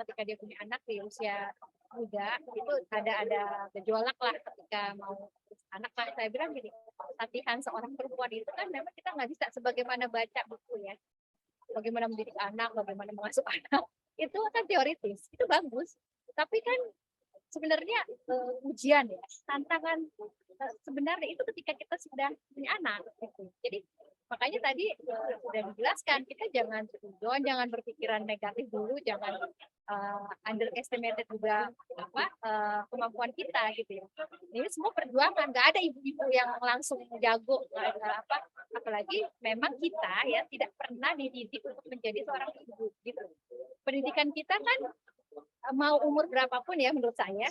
ketika dia punya anak di usia muda itu ada gejolak lah ketika mau anak. Saya bilang gini, latihan seorang perempuan itu kan memang kita nggak bisa sebagaimana baca buku ya, bagaimana mendidik anak, bagaimana mengasuh anak, itu kan teoritis, itu bagus, tapi kan sebenarnya ujian ya, tantangan sebenarnya itu ketika kita sudah punya anak gitu. Jadi makanya tadi sudah dijelaskan, kita jangan berpikiran negatif dulu, jangan underestimated juga kemampuan kita gitu ya. Ini semua perjuangan, nggak ada ibu-ibu yang langsung jago apalagi memang kita ya tidak pernah dididik untuk menjadi seorang ibu gitu. Pendidikan kita kan mau umur berapapun ya, menurut saya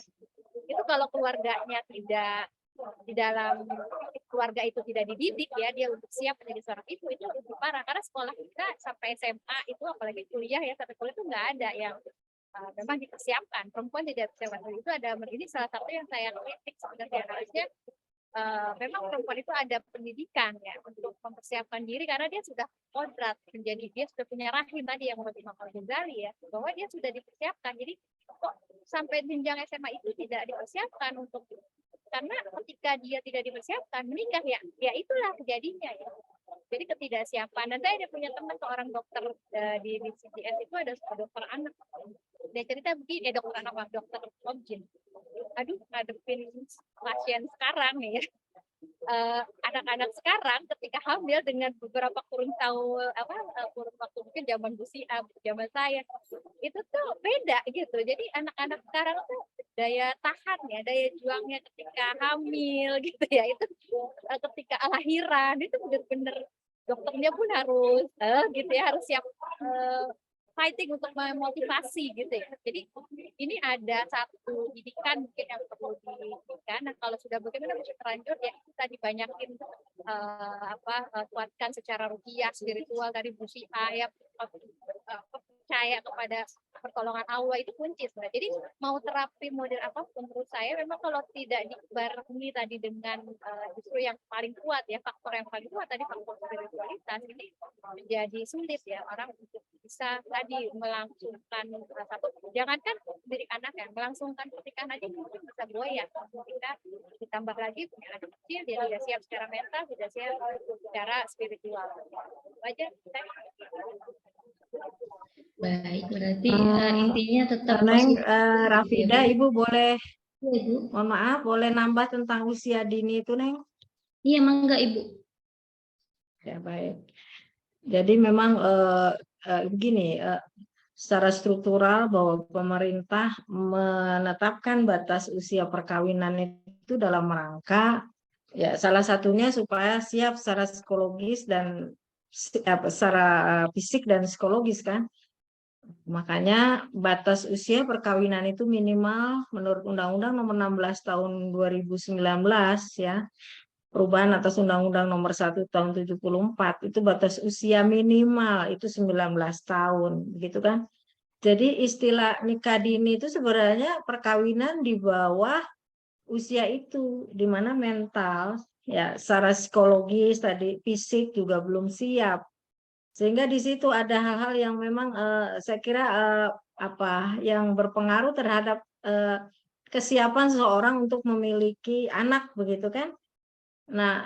itu kalau keluarganya tidak, di dalam keluarga itu tidak dididik ya dia untuk siap menjadi seorang ibu, itu lebih parah. Karena sekolah kita sampai SMA itu, apalagi kuliah ya, sampai kuliah itu nggak ada yang memang dipersiapkan, perempuan tidak dipersiapkan. Itu ada, ini salah satu yang saya kritik sebenarnya. Harusnya memang perempuan itu ada pendidikan ya untuk mempersiapkan diri, karena dia sudah kodrat menjadi, dia sudah punya rahim tadi yang menurut Imam Al-Ghazali ya, bahwa dia sudah dipersiapkan. Jadi kok sampai jenjang SMA itu tidak dipersiapkan untuk, karena ketika dia tidak dipersiapkan menikah ya itulah kejadiannya ya. Jadi ketidaksiapan. Dan saya ada punya teman seorang dokter di CGS itu ada dokter anak. Dia cerita begini, dokter anak, dokter objin. Aduh, ngadepin pasien sekarang nih ya. Anak-anak sekarang ketika hamil dengan beberapa kurun waktu mungkin zaman Bu Sia, zaman saya itu tuh beda gitu. Jadi anak-anak sekarang tuh daya tahan ya, daya juangnya ketika hamil gitu ya, itu ketika lahiran itu benar-benar dokternya pun harus gitu ya, harus siap fighting untuk memotivasi gitu ya. Jadi ini ada satu didikan mungkin yang perlu didikan. Nah kalau sudah bagaimana bisa terlanjur ya kita dibanyakin kuatkan secara ruhiyah, spiritual dari Bu Sia ya, percaya kepada pertolongan Allah itu kunci sebenarnya. Jadi mau terapi model apapun menurut saya memang kalau tidak dibarengi tadi dengan justru yang paling kuat ya, faktor yang paling kuat tadi faktor spiritualitas, ini menjadi sulit ya orang untuk bisa tadi melangsungkan satu, jangankan diri anak ya, melangsungkan pernikahan aja mungkin bisa goyah ketika ditambah lagi punya anak kecil, dia tidak siap secara mental, tidak siap secara spiritual. Wajar saya. Baik, berarti intinya tetap Neng, positif. Rafida, Ya, Bu. Ibu boleh, Iya, Ibu. mohon maaf, boleh nambah tentang usia dini itu, Neng? Iya, mangga Ibu. Ya, baik. Jadi memang begini, secara struktural bahwa pemerintah menetapkan batas usia perkawinan itu dalam rangka, ya salah satunya supaya siap secara psikologis dan secara fisik dan psikologis kan. Makanya batas usia perkawinan itu minimal menurut Undang-Undang Nomor 16 Tahun 2019 ya, perubahan atas Undang-Undang Nomor 1 Tahun 74, itu batas usia minimal itu 19 tahun, begitu kan? Jadi istilah nikah dini itu sebenarnya perkawinan di bawah usia itu, di mana mental ya secara psikologis tadi, fisik juga belum siap. Sehingga di situ ada hal-hal yang memang saya kira yang berpengaruh terhadap kesiapan seseorang untuk memiliki anak, begitu kan? Nah,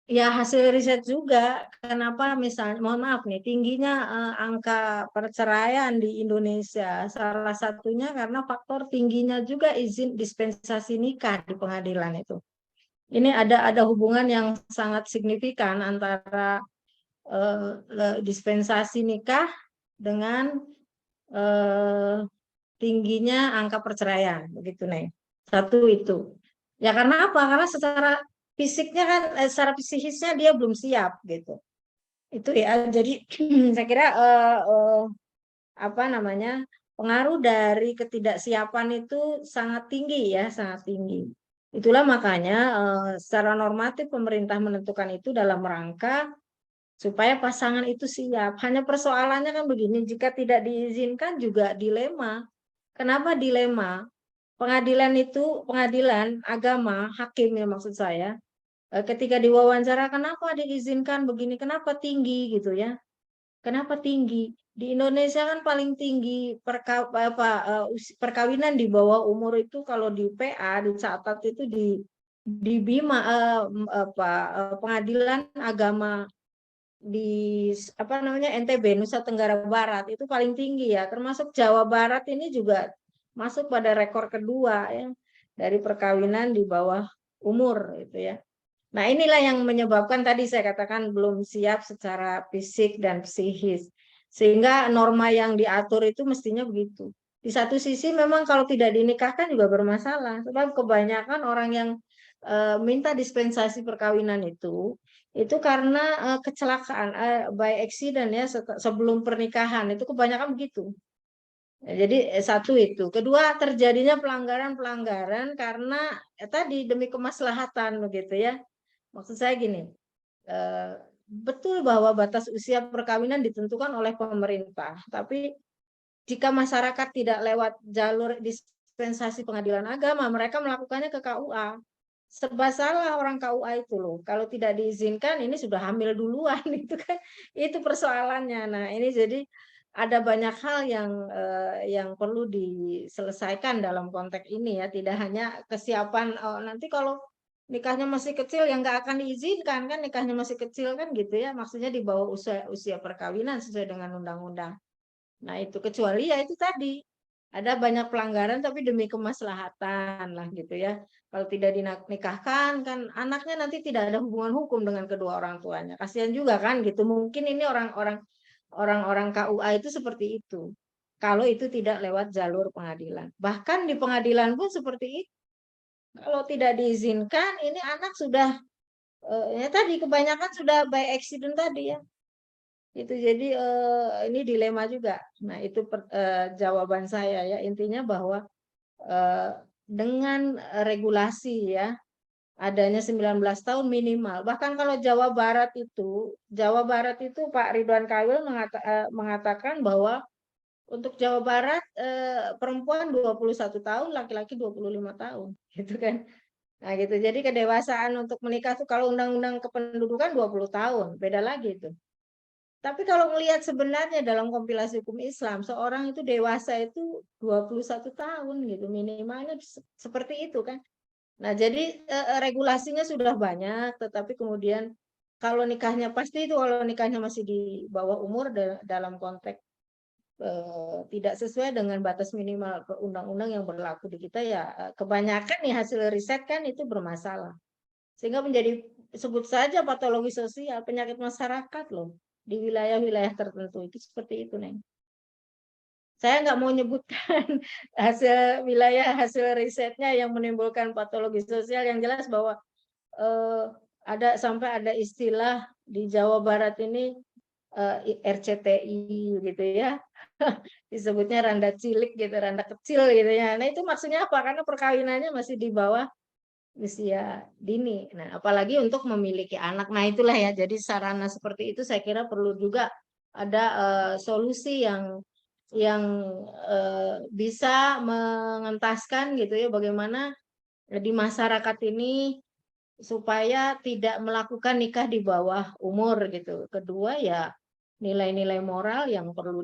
ya hasil riset juga kenapa misalnya, mohon maaf nih, tingginya angka perceraian di Indonesia salah satunya karena faktor tingginya juga izin dispensasi nikah di pengadilan itu. Ini ada hubungan yang sangat signifikan antara dispensasi nikah dengan tingginya angka perceraian, begitu nih. Satu itu. Ya karena apa? Karena secara fisiknya kan, secara psikisnya dia belum siap gitu. Itu ya. Jadi saya kira pengaruh dari ketidaksiapan itu sangat tinggi ya, sangat tinggi. Itulah makanya secara normatif pemerintah menentukan itu dalam rangka supaya pasangan itu siap. Hanya persoalannya kan begini, jika tidak diizinkan juga dilema. Kenapa dilema? Pengadilan agama, hakim ya maksud saya, ketika diwawancara kenapa diizinkan begini, kenapa tinggi gitu ya. Kenapa tinggi? Di Indonesia kan paling tinggi perkawinan di bawah umur itu kalau di PA dicatat itu di Bima pengadilan agama di NTB, Nusa Tenggara Barat itu paling tinggi ya, termasuk Jawa Barat ini juga masuk pada rekor kedua ya dari perkawinan di bawah umur itu ya. Nah, inilah yang menyebabkan tadi saya katakan belum siap secara fisik dan psikis. Sehingga norma yang diatur itu mestinya begitu. Di satu sisi memang kalau tidak dinikahkan juga bermasalah, sebab kebanyakan orang yang minta dispensasi perkawinan itu karena kecelakaan by accident ya, sebelum pernikahan itu kebanyakan begitu. Jadi satu itu, kedua terjadinya pelanggaran karena tadi demi kemaslahatan begitu ya. Maksud saya gini, betul bahwa batas usia perkawinan ditentukan oleh pemerintah, tapi jika masyarakat tidak lewat jalur dispensasi pengadilan agama, mereka melakukannya ke KUA. Serba salah orang KUA itu loh. Kalau tidak diizinkan, ini sudah hamil duluan itu kan, itu persoalannya. Nah ini jadi ada banyak hal yang perlu diselesaikan dalam konteks ini ya. Tidak hanya kesiapan nanti kalau nikahnya masih kecil yang nggak akan diizinkan kan, nikahnya masih kecil kan gitu ya, maksudnya di bawah usia perkawinan sesuai dengan undang-undang. Nah itu kecuali ya itu tadi ada banyak pelanggaran tapi demi kemaslahatan lah gitu ya. Kalau tidak dinikahkan kan anaknya nanti tidak ada hubungan hukum dengan kedua orang tuanya. Kasihan juga kan gitu. Mungkin ini orang-orang KUA itu seperti itu. Kalau itu tidak lewat jalur pengadilan. Bahkan di pengadilan pun seperti itu. Kalau tidak diizinkan ini anak sudah ya tadi kebanyakan sudah by accident tadi ya. Itu jadi ini dilema juga. Nah, itu jawaban saya ya. Intinya bahwa dengan regulasi ya adanya 19 tahun minimal. Bahkan kalau Jawa Barat itu Pak Ridwan Kamil mengatakan bahwa untuk Jawa Barat perempuan 21 tahun, laki-laki 25 tahun, gitu kan. Nah, gitu. Jadi kedewasaan untuk menikah tuh kalau undang-undang kependudukan 20 tahun, beda lagi itu. Tapi kalau melihat sebenarnya dalam kompilasi hukum Islam, seorang itu dewasa itu 21 tahun gitu, minimalnya seperti itu kan. Nah, jadi regulasinya sudah banyak, tetapi kemudian kalau nikahnya pasti itu kalau nikahnya masih di bawah umur dalam konteks tidak sesuai dengan batas minimal undang-undang yang berlaku di kita ya kebanyakan nih hasil riset kan itu bermasalah. Sehingga menjadi sebut saja patologi sosial, penyakit masyarakat loh di wilayah-wilayah tertentu itu seperti itu, Neng. Saya nggak mau nyebutkan hasil risetnya yang menimbulkan patologi sosial, yang jelas bahwa sampai ada istilah di Jawa Barat ini RCTI gitu ya, disebutnya randa cilik gitu, randa kecil gitu ya. Nah itu maksudnya apa? Karena perkawinannya masih di bawah usia dini. Nah, apalagi untuk memiliki anak. Nah, itulah ya. Jadi sarana seperti itu saya kira perlu juga ada solusi yang bisa mengentaskan gitu ya bagaimana di masyarakat ini supaya tidak melakukan nikah di bawah umur gitu. Kedua ya nilai-nilai moral yang perlu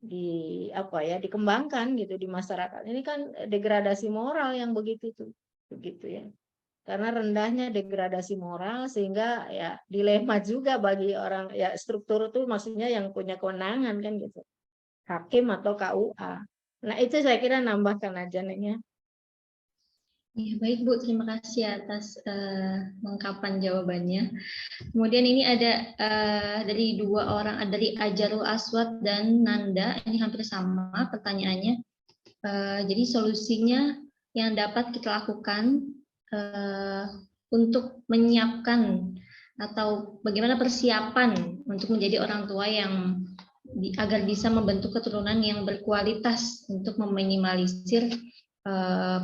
dikembangkan gitu di masyarakat. Ini kan degradasi moral yang begitu ya. Karena rendahnya degradasi moral sehingga ya dilema juga bagi orang ya struktur itu maksudnya yang punya kewenangan kan gitu. Hakim atau KUA. Nah, itu saya kira nambahkan aja nih ya. Ya, baik Bu, terima kasih atas lengkapan jawabannya. Kemudian ini ada dari dua orang, dari Ajarul Aswad dan Nanda, ini hampir sama pertanyaannya. Jadi solusinya yang dapat kita lakukan untuk menyiapkan atau bagaimana persiapan untuk menjadi orang tua yang agar bisa membentuk keturunan yang berkualitas untuk meminimalisir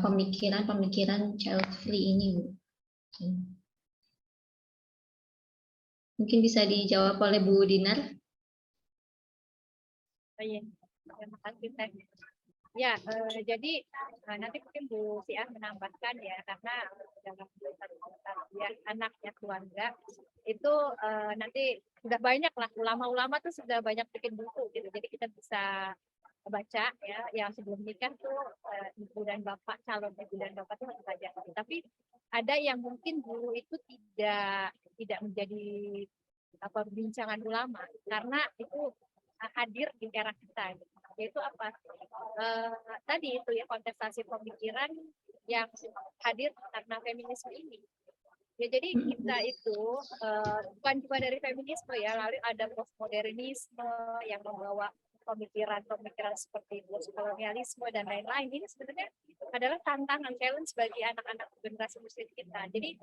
pemikiran child free ini, Bu. Mungkin bisa dijawab oleh Bu Dinar. Oh, iya. Terima kasih, Teh. Ya, jadi nanti mungkin Bu Siah menambahkan ya, karena dalam ya, anaknya keluarga itu nanti sudah banyak lah ulama-ulama tuh sudah banyak bikin buku gitu, jadi kita bisa baca ya yang sebelum nikah tuh ibu dan bapak, calon ibu dan bapak tuh harus baca. Tapi ada yang mungkin dulu itu tidak menjadi perbincangan ulama karena itu hadir di era kita gitu. Yaitu apa tadi itu ya kontestasi pemikiran yang hadir karena feminisme ini ya. Jadi kita itu bukan cuma dari feminisme ya, lalu ada postmodernisme yang membawa pemikiran seperti kolonialisme dan lain-lain. Ini sebenarnya adalah tantangan, challenge bagi anak-anak generasi muslim kita. Jadi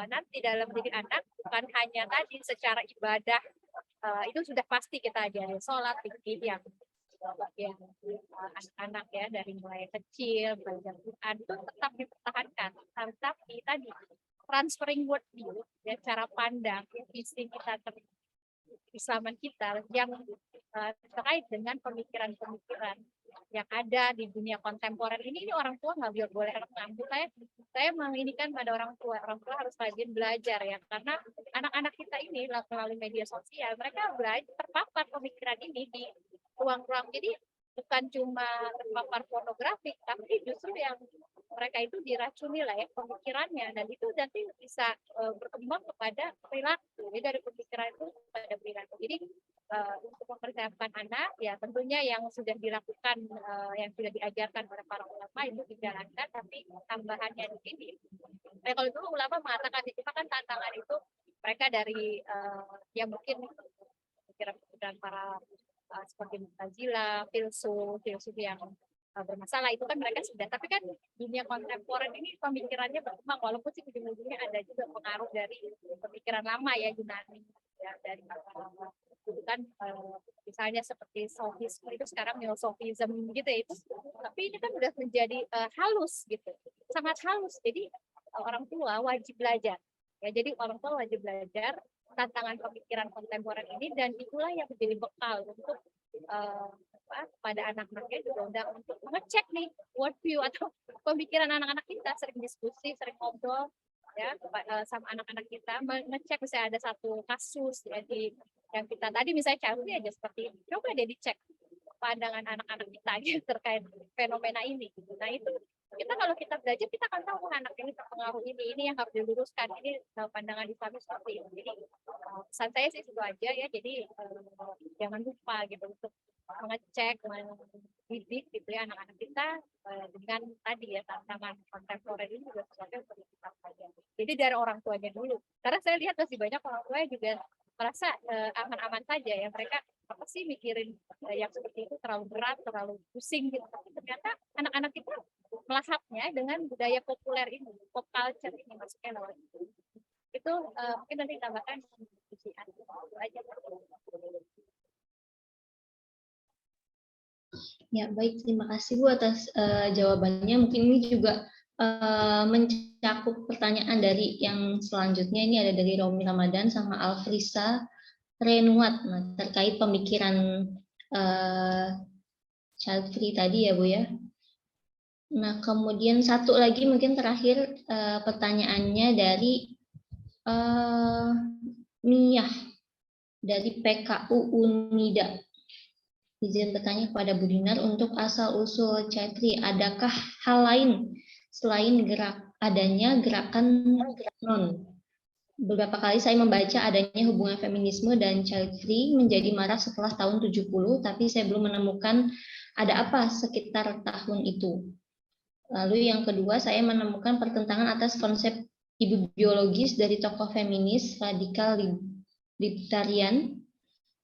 nanti dalam mendidik anak bukan hanya tadi secara ibadah, itu sudah pasti kita ajari sholat, fikih yang anak-anak ya dari mulai kecil belajar Quran itu tetap dipertahankan, tapi tadi transferring worldview ya, cara pandang visi kita Islaman kita yang terkait dengan pemikiran-pemikiran yang ada di dunia kontemporer ini orang tua nggak boleh rekam. Saya menginginkan pada orang tua harus rajin belajar ya, karena anak-anak kita ini melalui media sosial mereka belajar terpapar pemikiran ini di ruang-ruang. Jadi bukan cuma terpapar pornografi, tapi justru yang mereka itu diracuni lah ya pemikirannya, dan itu nanti bisa berkembang kepada perilaku. Jadi dari pemikiran itu pada perilaku. Jadi untuk mempersiapkan anak ya tentunya yang sudah dilakukan, yang sudah diajarkan oleh para ulama itu dijalankan, tapi tambahannya di sini. Kalau dulu ulama mengatakan itu kan tantangan itu mereka dari ya mungkin pikiran para seperti Mu'tazilah, filsuf yang bermasalah itu kan mereka sudah, tapi kan dunia kontemporer ini pemikirannya berkembang, walaupun sih ujung-ujungnya ada juga pengaruh dari pemikiran lama ya Yunani ya, dari itu kan misalnya seperti sofisme itu sekarang neosofism gitu ya, itu tapi ini kan udah menjadi halus gitu, sangat halus. Jadi orang tua wajib belajar ya, jadi orang tua wajib belajar tantangan pemikiran kontemporer ini, dan itulah yang menjadi bekal untuk pada anak-anaknya juga untuk ngecek nih worldview atau pemikiran anak-anak kita, sering diskusi, sering ngobrol ya sama anak-anak kita, ngecek misalnya ada satu kasus ya, yang kita tadi misalnya Chelsea aja seperti ini, coba deh dicek pandangan anak-anak kita gitu, terkait fenomena ini. Nah itu kita kalau kita belajar kita akan tahu anak ini terpengaruh ini yang harus diluruskan, ini pandangan Islam seperti ini. Jadi pesan saya sih itu aja ya, jadi jangan lupa gitu untuk mengecek, mendidik gitu ya anak-anak kita dengan tadi ya tantangan kontemporer ini juga sesuatu yang perlu kita pelajari. Jadi dari orang tuanya dulu, karena saya lihat masih banyak orang tua yang juga merasa aman-aman saja ya, mereka apa sih mikirin yang seperti itu terlalu berat, terlalu pusing gitu. Tapi ternyata anak-anak kita melahapnya dengan budaya populer ini, pop culture ini maksudnya lewat itu. Itu mungkin nanti tambahkan diskusian itu aja. Ya, baik. Terima kasih Bu atas jawabannya. Mungkin ini juga mencakup pertanyaan dari yang selanjutnya. Ini ada dari Romi Ramadan sama Alfrisa Renuat, terkait pemikiran child free tadi ya Bu ya. Nah, kemudian satu lagi mungkin terakhir pertanyaannya dari Miyah dari PKU Unida. Izin bertanya kepada Bu Dinar, untuk asal-usul child free, adakah hal lain selain adanya gerakan non? Beberapa kali saya membaca adanya hubungan feminisme dan child free menjadi marak setelah tahun 70, tapi saya belum menemukan ada apa sekitar tahun itu. Lalu yang kedua, saya menemukan pertentangan atas konsep ibu biologis dari tokoh feminis radikal libertarian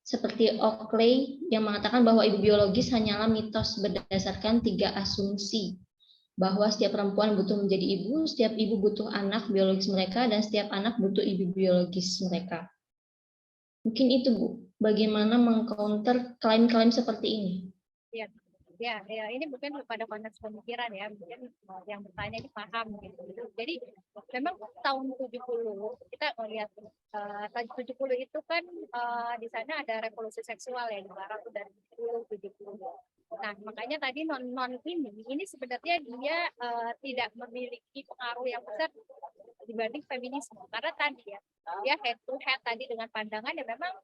seperti Oakley yang mengatakan bahwa ibu biologis hanyalah mitos berdasarkan 3 asumsi, bahwa setiap perempuan butuh menjadi ibu, setiap ibu butuh anak biologis mereka, dan setiap anak butuh ibu biologis mereka. Mungkin itu Bu, bagaimana mengcounter klaim-klaim seperti ini? Ya, ini mungkin pada konteks pemikiran ya, mungkin yang bertanya ini paham gitu. Jadi memang tahun 70 kita melihat 70 itu kan di sana ada revolusi seksual ya di barat dari 70. Nah, makanya tadi non ini sebenarnya dia tidak memiliki pengaruh yang besar dibanding feminisme, karena tadi ya dia head to head tadi dengan pandangan ya memang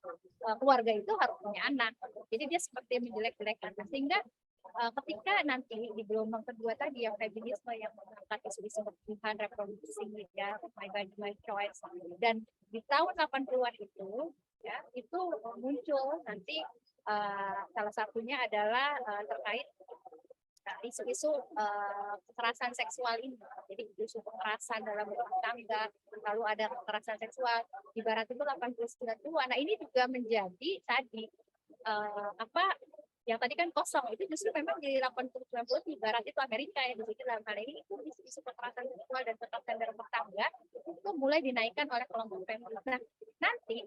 keluarga itu harus punya anak. Jadi dia seperti menjelek-jelekan, sehingga ketika nanti di gelombang kedua tadi yang feminisme yang mengangkat isu-isu kebutuhan reproduksi ya, my body my choice, dan di tahun 80-an itu ya itu muncul nanti salah satunya adalah terkait isu-isu kekerasan seksual ini. Jadi isu kekerasan dalam rumah tangga, lalu ada kekerasan seksual di barat itu 80-90-an. Nah, ini juga menjadi tadi yang tadi kan kosong, itu justru memang di 80-90 di barat itu Amerika ya, di situ dalam hal ini itu isu kekerasan seksual dan kekerasan dalam rumah tangga itu mulai dinaikkan oleh kelompok feminis. Nah, nanti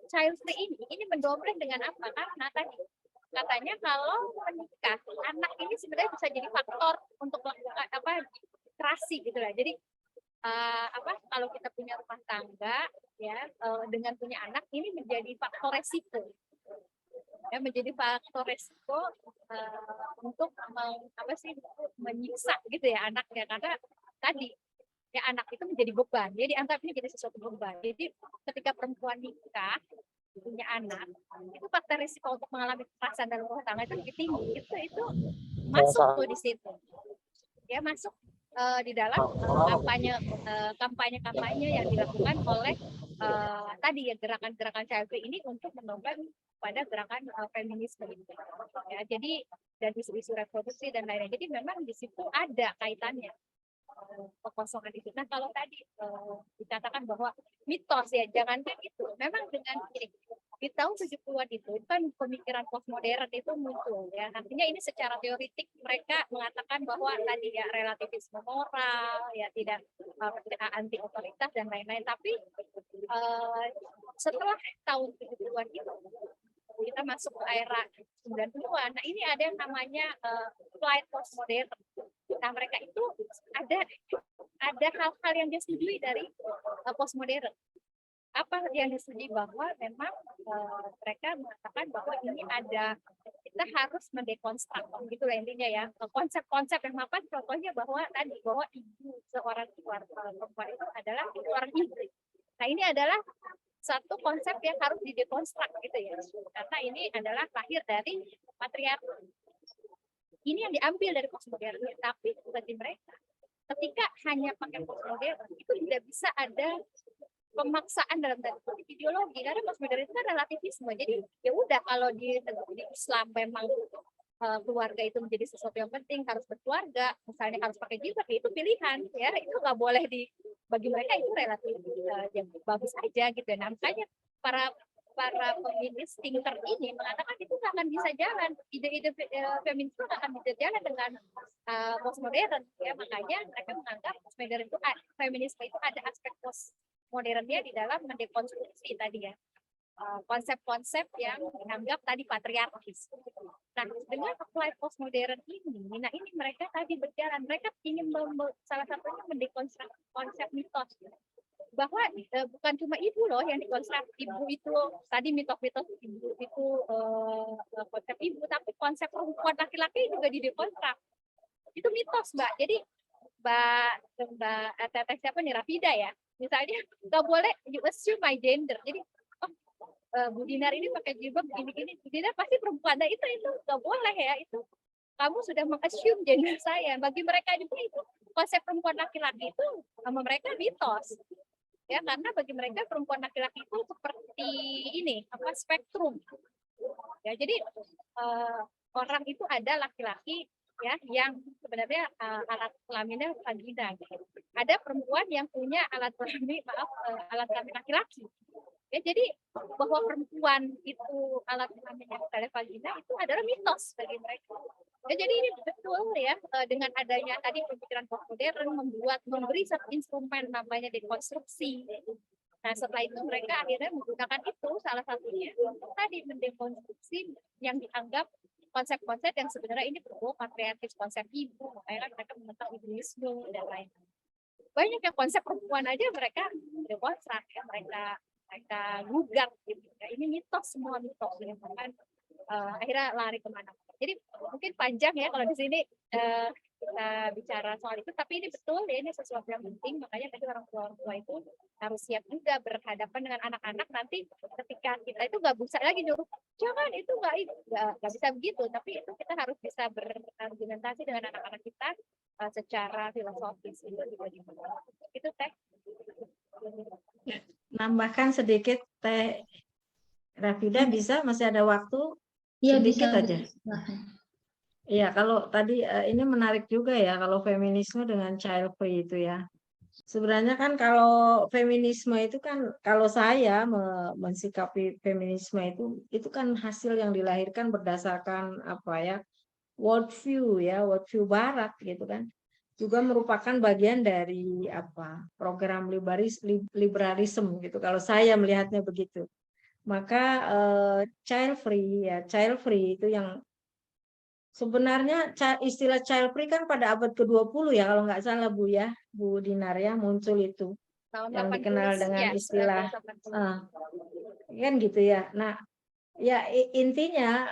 child free ini mendompleng dengan apa? Karena tadi katanya kalau menikah anak ini sebenarnya bisa jadi faktor untuk melakukan literasi gitu lah. Jadi kalau kita punya rumah tangga ya dengan punya anak ini menjadi faktor resiko. Ya, menjadi faktor resiko untuk menyiksa gitu ya anaknya, karena tadi ya anak itu menjadi beban, jadi anggap ini jadi sesuatu beban. Jadi ketika perempuan nikah punya anak itu faktor risiko untuk mengalami kekerasan dalam rumah tangga itu lebih tinggi, itu masuk tuh di situ. ya masuk di dalam kampanye yang dilakukan oleh tadi ya gerakan-gerakan child free ini untuk mendongkrak pada gerakan feminisme gitu. Ya, jadi dan isu-isu reproduksi dan lain-lain. Jadi memang di situ ada kaitannya kekosongan itu. Nah kalau tadi dikatakan bahwa mitos ya, jangankan itu, memang dengan ini, di tahun 70-an itu kan pemikiran postmodern itu muncul ya. Artinya ini secara teoritik mereka mengatakan bahwa tadi ya relativisme moral, ya tidak anti otoritas dan lain-lain. Tapi setelah tahun 70-an itu kita masuk ke era 90-an. Nah, ini ada yang namanya flight postmodern. Nah, mereka itu ada hal-hal yang disetujui dari postmodern. Apa yang disetujui bahwa memang mereka mengatakan bahwa ini kita harus mendekonstruk gitu lah intinya ya, konsep-konsep yang apa contohnya bahwa ibu seorang perempuan itu adalah seorang ibu. Nah ini adalah satu konsep yang harus didekonstruk gitu ya, karena ini adalah lahir dari patriarki. Ini yang diambil dari postmodern, tapi bagi mereka ketika hanya pakai postmodern itu tidak bisa ada pemaksaan dalam ideologi, karena postmodern itu kan relativisme. Jadi ya udah kalau di Islam memang keluarga itu menjadi sesuatu yang penting, harus berkeluarga, misalnya harus pakai jilbab, itu pilihan ya, itu nggak boleh bagi mereka itu relatif yang bagus aja gitu. Nah, makanya para feminis thinker ini mengatakan itu nggak akan bisa jalan, ide-ide feminisme nggak akan bisa jalan dengan postmodern ya. Makanya mereka menganggap postmodern itu feminisme itu ada aspek postmodernnya di dalam mendekonstruksi tadi ya, konsep-konsep yang dianggap tadi patriarkis. Nah, dengan apply postmodern ini, nah ini mereka tadi berjalan, mereka ingin salah satunya mendekonstruksi konsep mitos bahwa bukan cuma ibu loh yang dikonstruk, ibu itu tadi mitos-mitos ibu itu konsep ibu, tapi konsep perempuan laki-laki juga didekonstruk. Itu mitos, Mbak. Jadi Mbak Teteh siapa nih, Rafida ya, misalnya nggak boleh you assume my gender. Jadi Bu Dinar ini pakai jilbab gini-gini, Bu Dinar pasti perempuan. Nah itu nggak boleh ya, itu kamu sudah mengassume gender saya. Bagi mereka juga itu konsep perempuan laki-laki itu sama mereka mitos ya, karena bagi mereka perempuan laki-laki itu seperti ini spektrum ya. Jadi orang itu ada laki-laki ya yang sebenarnya alat kelaminnya vagina gitu. Ada perempuan yang punya alat kelamin laki-laki ya. Jadi bahwa perempuan itu alat kelamin yang misalnya vagina itu adalah mitos bagi mereka ya. Jadi ini betul ya, dengan adanya tadi pemikiran postmodern memberi satu instrumen namanya dekonstruksi. Nah setelah itu mereka akhirnya menggunakan itu salah satunya untuk tadi mendekonstruksi yang dianggap konsep-konsep yang sebenarnya ini berbau patriarkis, konsep ibu. Makanya mereka menentang ibuisme dan lain-lain. Banyak yang konsep perempuan aja mereka dekonstruk ya, mereka gugat gitu ya. Ini mitos, semua mitos ya, kan akhirnya lari kemana. Jadi mungkin panjang ya kalau di sini kita bicara soal itu, tapi ini betul ya, ini sesuatu yang penting. Makanya tadi orang tua itu harus siap juga berhadapan dengan anak-anak nanti ketika kita itu nggak bisa lagi nyuruh jangan itu nggak bisa begitu, tapi itu kita harus bisa berargumentasi dengan anak-anak kita secara filosofis itu Teh. Nambahkan sedikit Teh Rafida, bisa, masih ada waktu? Iya, sedikit bisa aja. Iya, kalau tadi ini menarik juga ya kalau feminisme dengan child free itu ya. Sebenarnya kan kalau feminisme itu kan, kalau saya mensikapi feminisme itu kan hasil yang dilahirkan berdasarkan apa ya, worldview barat gitu kan. Juga merupakan bagian dari apa, program liberalisme gitu kalau saya melihatnya begitu. Maka child free itu yang sebenarnya istilah child free kan pada abad ke-20 ya kalau nggak salah Bu Dinar ya, muncul itu tahun yang dikenal dengan istilah kan gitu ya. Nah ya intinya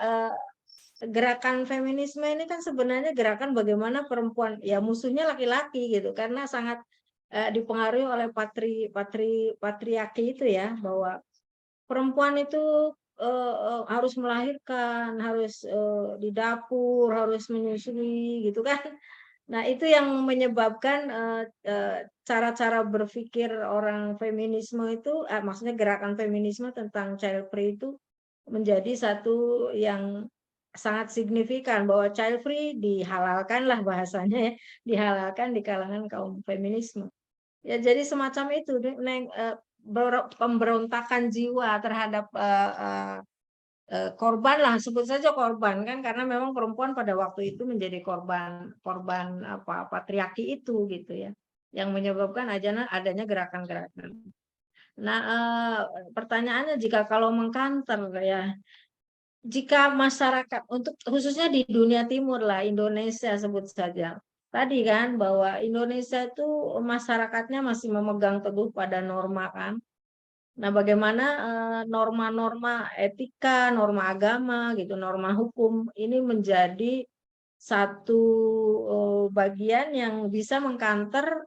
gerakan feminisme ini kan sebenarnya gerakan bagaimana perempuan ya musuhnya laki-laki gitu, karena sangat dipengaruhi oleh patriarki itu ya, bahwa perempuan itu harus melahirkan, harus di dapur, harus menyusui gitu kan. Nah, itu yang menyebabkan cara-cara berpikir orang feminisme itu, maksudnya gerakan feminisme tentang child free itu menjadi satu yang sangat signifikan, bahwa child free dihalalkan lah bahasanya ya, dihalalkan di kalangan kaum feminisme. Ya, jadi semacam itu, Neng, pemberontakan jiwa terhadap korban lah, sebut saja korban kan, karena memang perempuan pada waktu itu menjadi korban apa patriarki itu gitu ya, yang menyebabkan adanya gerakan-gerakan. Nah, pertanyaannya, jika kalau mengkanter ya, jika masyarakat untuk khususnya di dunia timur lah, Indonesia sebut saja. Tadi kan bahwa Indonesia itu masyarakatnya masih memegang teguh pada norma kan. Nah, bagaimana norma-norma etika, norma agama gitu, norma hukum ini menjadi satu bagian yang bisa mengkanter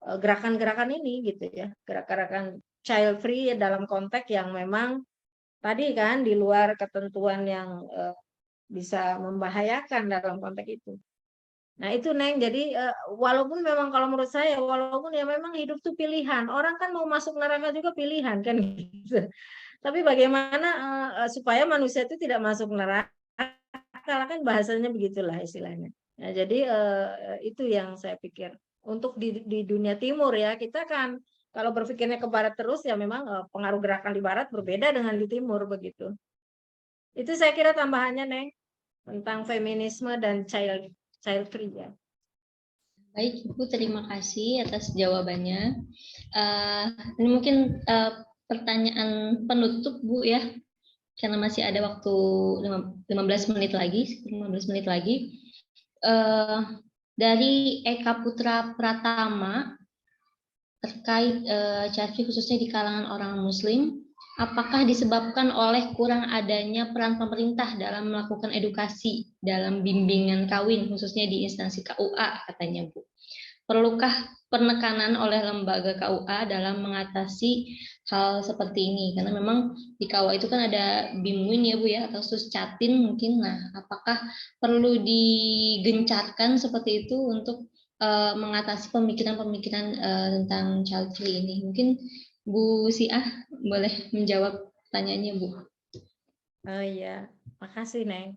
gerakan-gerakan ini gitu ya, gerakan-gerakan child free dalam konteks yang memang tadi kan di luar ketentuan yang bisa membahayakan dalam konteks itu. Nah, itu Neng, jadi walaupun memang kalau menurut saya, walaupun ya memang hidup tuh pilihan, orang kan mau masuk neraka juga pilihan kan gitu. Tapi bagaimana supaya manusia itu tidak masuk neraka, kan bahasanya begitulah istilahnya. Nah, jadi itu yang saya pikir. Untuk di dunia timur ya, kita kan kalau berpikirnya ke barat terus ya memang pengaruh gerakan di barat berbeda dengan di timur begitu. Itu saya kira tambahannya, Neng, tentang feminisme dan child free ya. Baik, Ibu, terima kasih atas jawabannya. Ini mungkin pertanyaan penutup, Bu, ya, karena masih ada waktu 15 menit lagi. Dari Eka Putra Pratama, terkait caci khususnya di kalangan orang Muslim, apakah disebabkan oleh kurang adanya peran pemerintah dalam melakukan edukasi dalam bimbingan kawin, khususnya di instansi KUA, katanya Bu. Perlukah penekanan oleh lembaga KUA dalam mengatasi hal seperti ini? Karena memang di KUA itu kan ada BIMWIN ya Bu ya, atau Suscatin mungkin. Nah, apakah perlu digencarkan seperti itu untuk mengatasi pemikiran-pemikiran tentang child free ini? Mungkin Bu Siah boleh menjawab pertanyaannya, Bu. Oh iya, makasih Neng.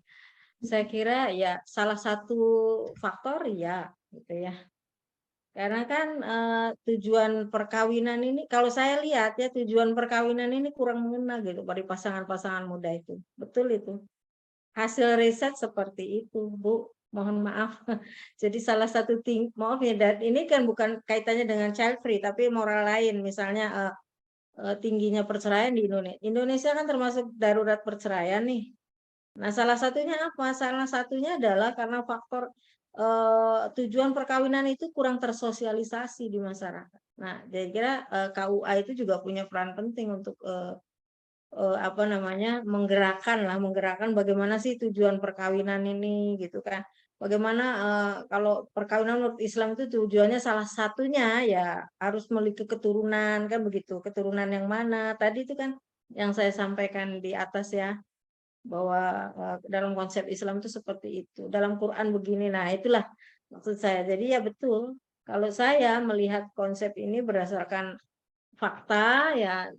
Saya kira ya salah satu faktor ya gitu ya. Karena kan tujuan perkawinan ini, kalau saya lihat ya, tujuan perkawinan ini kurang mengena gitu pada pasangan-pasangan muda itu. Betul itu. Hasil riset seperti itu, Bu. Mohon maaf. Jadi salah satu maaf ya, dan ini kan bukan kaitannya dengan child free, tapi moral lain. Misalnya tingginya perceraian di Indonesia. Indonesia kan termasuk darurat perceraian nih. Nah, salah satunya apa? Salah satunya adalah karena faktor tujuan perkawinan itu kurang tersosialisasi di masyarakat. Nah, jadi kira KUA itu juga punya peran penting untuk apa namanya, menggerakkan bagaimana sih tujuan perkawinan ini gitu kan. Bagaimana kalau perkawinan menurut Islam itu tujuannya salah satunya ya harus memiliki keturunan kan begitu. Keturunan yang mana? Tadi itu kan yang saya sampaikan di atas ya, bahwa dalam konsep Islam itu seperti itu. Dalam Quran begini. Nah, itulah maksud saya. Jadi ya betul. Kalau saya melihat konsep ini berdasarkan fakta ya,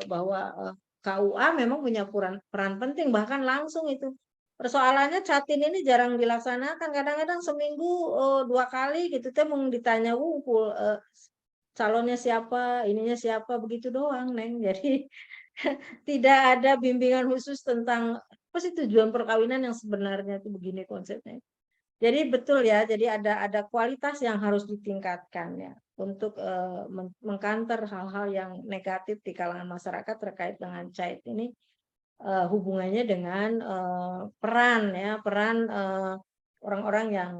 bahwa KUA memang punya peran penting, bahkan langsung itu. Persoalannya Catin ini jarang dilaksanakan, kadang-kadang seminggu 2 kali gitu teh mau ditanya wumpul calonnya siapa, ininya siapa, begitu doang, Neng. Jadi tidak ada bimbingan khusus tentang apa sih tujuan perkawinan yang sebenarnya itu begini konsepnya. Jadi betul ya, jadi ada kualitas yang harus ditingkatkan ya untuk mengkanter hal-hal yang negatif di kalangan masyarakat terkait dengan child ini, hubungannya dengan peran orang-orang yang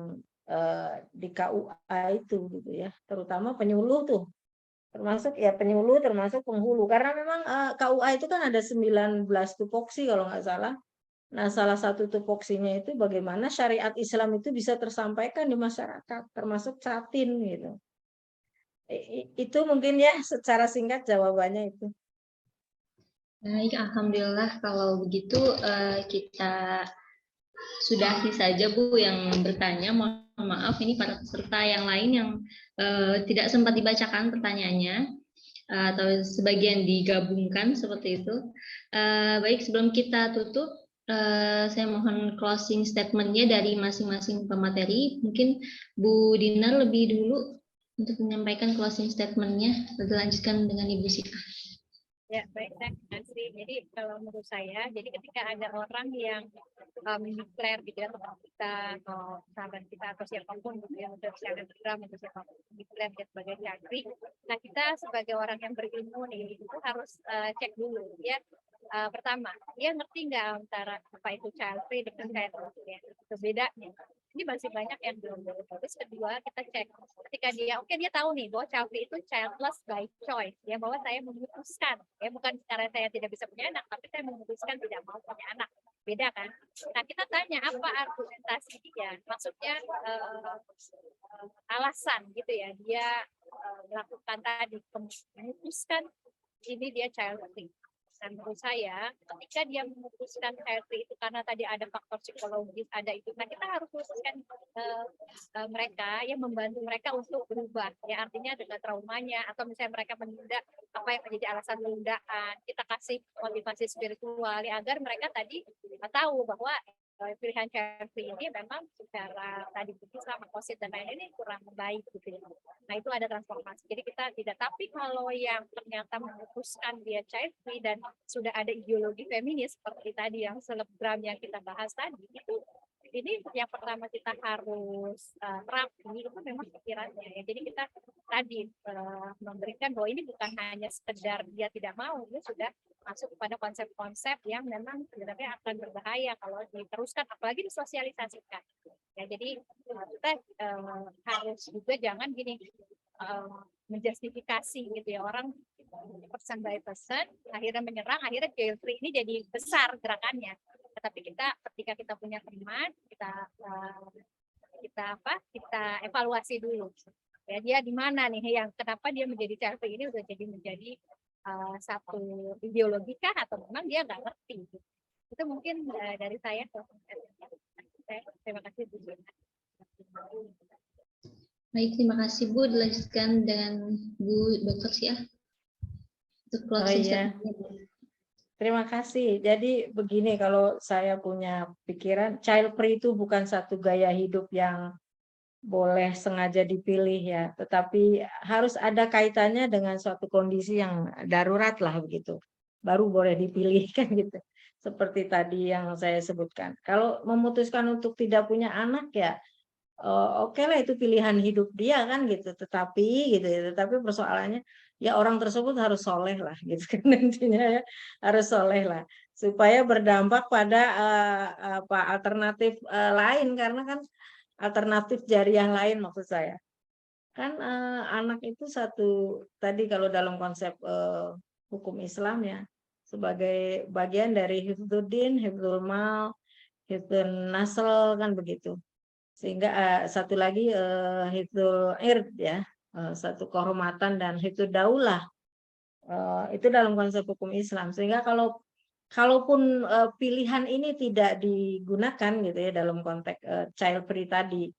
di KUA itu gitu ya, terutama penyuluh tuh, termasuk ya penyuluh, termasuk penghulu, karena memang KUA itu kan ada 19 tupoksi kalau nggak salah. Nah, salah satu tupoksinya itu bagaimana syariat Islam itu bisa tersampaikan di masyarakat, termasuk Catin gitu. Itu mungkin ya secara singkat jawabannya itu. Baik, alhamdulillah kalau begitu kita sudahi saja Bu yang bertanya. Mohon maaf ini para peserta yang lain yang tidak sempat dibacakan pertanyaannya atau sebagian digabungkan seperti itu. Baik, sebelum kita tutup, saya mohon closing statement-nya dari masing-masing pemateri. Mungkin Bu Dinar lebih dulu untuk menyampaikan closing statement-nya, dilanjutkan dengan Ibu Sita. Ya, baik, terima kasih. Jadi kalau menurut saya, jadi ketika ada orang yang mendeklar gitu ya, teman kita atau sahabat kita atau siapapun gitu ya, untuk selebgram atau siapapun mendeklar dia sebagai cakri, nah kita sebagai orang yang berilmu nih itu harus cek dulu ya. Pertama, dia ngerti nggak antara apa itu child free dengan child free ya, itu bedanya. Ini masih banyak yang belum tahu. Terus kedua, kita cek ketika dia dia tahu nih bahwa child free itu childless by choice ya, bahwa saya memutuskan ya, bukan karena saya tidak bisa punya anak, tapi saya memutuskan tidak mau punya anak. Beda kan? Nah, kita tanya apa argumentasi dia, maksudnya alasan gitu ya, dia melakukan tadi memutuskan ini dia child free. Dan menurut saya, ketika dia memutuskan child free itu karena tadi ada faktor psikologis, ada itu. Nah, kita harus khususkan mereka yang membantu mereka untuk berubah. Ya, artinya dengan traumanya, atau misalnya mereka menunda apa yang menjadi alasan penundaan. Kita kasih motivasi spiritual, ya, agar mereka tadi tahu bahwa pilihan child free ini memang secara tadi sama kosit dan lain ini kurang baik gitu ya. Nah, itu ada transformasi. Jadi kita tidak, tapi kalau yang ternyata memutuskan dia child free dan sudah ada ideologi feminis seperti tadi yang selebgram yang kita bahas tadi, itu ini yang pertama kita harus terapi itu memang pikirannya ya. Jadi kita tadi memberikan bahwa ini bukan hanya sekedar dia tidak mau, dia sudah masuk kepada konsep-konsep yang memang sebenarnya akan berbahaya kalau diteruskan, apalagi disosialisasikan. Ya, jadi kita harus juga jangan gini menjustifikasi gitu ya, orang person by person akhirnya menyerang, akhirnya child free ini jadi besar gerakannya. Tetapi kita ketika kita punya teman, kita evaluasi dulu ya, dia di mana nih, yang kenapa dia menjadi child free ini udah menjadi satu ideologi kah, atau memang dia nggak ngerti. Itu mungkin dari saya. Terima kasih Bu. Baik, terima kasih Bu. Dilanjutkan dengan Bu Dr. Sia untuk closing statement. Terima kasih. Jadi begini, kalau saya punya pikiran, child free itu bukan satu gaya hidup yang boleh sengaja dipilih ya, tetapi harus ada kaitannya dengan suatu kondisi yang darurat lah begitu, baru boleh dipilih kan gitu. Seperti tadi yang saya sebutkan. Kalau memutuskan untuk tidak punya anak ya, oke lah itu pilihan hidup dia kan gitu. Tetapi gitu ya, tetapi persoalannya ya orang tersebut harus soleh lah gitu kan intinya ya, harus soleh lah supaya berdampak pada alternatif lain, karena kan alternatif jariah lain maksud saya. Kan anak itu satu tadi kalau dalam konsep hukum Islam ya, sebagai bagian dari hifdzuddin, hifdzul mal, hifdzun nasl kan begitu. Sehingga satu lagi hifdzul ird ya, satu kehormatan dan hifdzud daulah. Itu dalam konsep hukum Islam. Sehingga kalaupun pilihan ini tidak digunakan gitu ya dalam konteks child free tadi,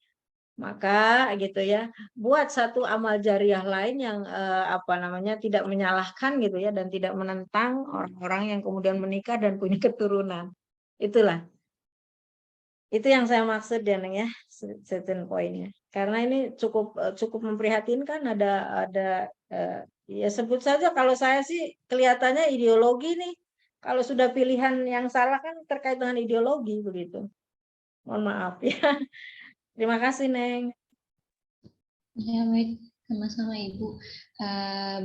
maka gitu ya buat satu amal jariah lain yang tidak menyalahkan gitu ya, dan tidak menentang orang-orang yang kemudian menikah dan punya keturunan. Itu yang saya maksud ya Neng ya, certain poinnya. Karena ini cukup memprihatinkan, ada ya sebut saja, kalau saya sih kelihatannya ideologi nih. Kalau sudah pilihan yang salah kan terkait dengan ideologi begitu. Mohon maaf ya. Terima kasih Neng. Ya baik, sama-sama Ibu.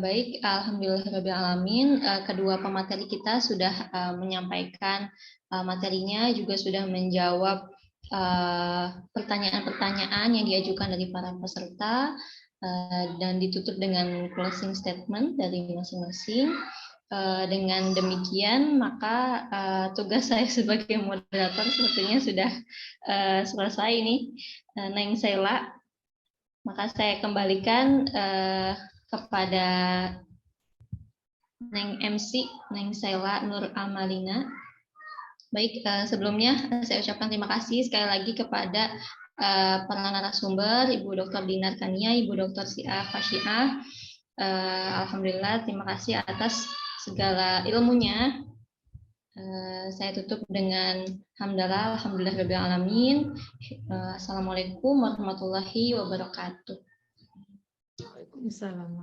Baik, alhamdulillahirobbilalamin. Kedua pemateri kita sudah menyampaikan materinya, juga sudah menjawab pertanyaan-pertanyaan yang diajukan dari para peserta, dan ditutup dengan closing statement dari masing-masing. Dengan demikian maka tugas saya sebagai moderator sepertinya sudah selesai ini. Neng Sela, maka saya kembalikan kepada Neng MC, Neng Sela Nur Amalina. Baik, sebelumnya saya ucapkan terima kasih sekali lagi kepada para narasumber, Ibu Dr. Dinar Kania, Ibu Dr. Siah Fashiah. Alhamdulillah, terima kasih atas segala ilmunya. Saya tutup dengan hamdalah, alhamdulillahirabbil alamin. Assalamualaikum warahmatullahi wabarakatuh.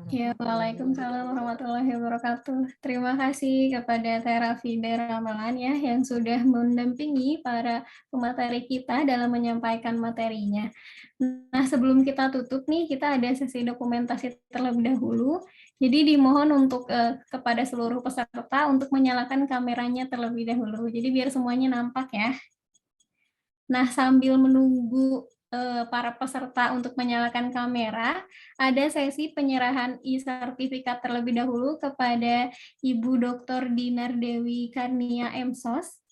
Ya, Waalaikumsalam warahmatullahi wabarakatuh. Terima kasih kepada Teh Rafida Ramalan ya yang sudah mendampingi para pemateri kita dalam menyampaikan materinya. Nah, sebelum kita tutup nih, kita ada sesi dokumentasi terlebih dahulu. Jadi dimohon untuk kepada seluruh peserta untuk menyalakan kameranya terlebih dahulu. Jadi biar semuanya nampak ya. Nah, sambil menunggu para peserta untuk menyalakan kamera, ada sesi penyerahan e-sertifikat terlebih dahulu kepada Ibu Dr. Dinar Dewi Karnia MSOS.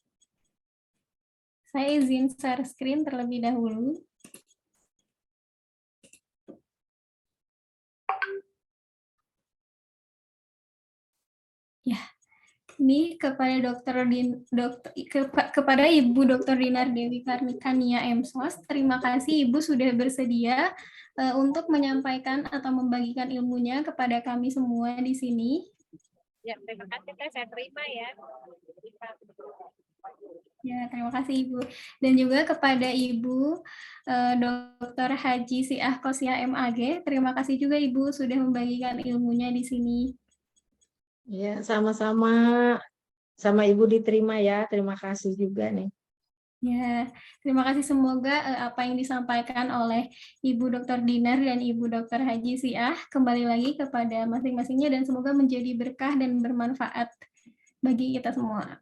Saya izin share screen terlebih dahulu. Ya, ini kepada kepada Ibu Dr. Dinar Dewi Karnia MSOS. Terima kasih Ibu sudah bersedia untuk menyampaikan atau membagikan ilmunya kepada kami semua di sini. Ya, terima kasih Teh, saya terima ya. Ya, terima kasih Ibu. Dan juga kepada Ibu Dr. Haji Siah Kosia MAG, terima kasih juga Ibu sudah membagikan ilmunya di sini. Ya, sama-sama. Sama Ibu diterima ya. Terima kasih juga nih. Ya, terima kasih. Semoga apa yang disampaikan oleh Ibu Dr. Dinar dan Ibu Dr. Haji Siah kembali lagi kepada masing-masingnya dan semoga menjadi berkah dan bermanfaat bagi kita semua.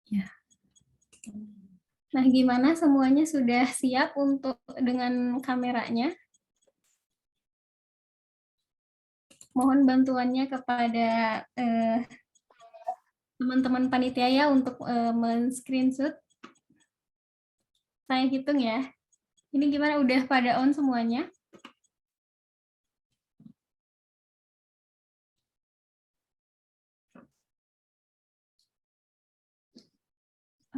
Ya. Nah, gimana semuanya sudah siap untuk dengan kameranya? Mohon bantuannya kepada teman-teman panitia ya untuk men-screenshot. Saya hitung ya. Ini gimana, udah pada on semuanya?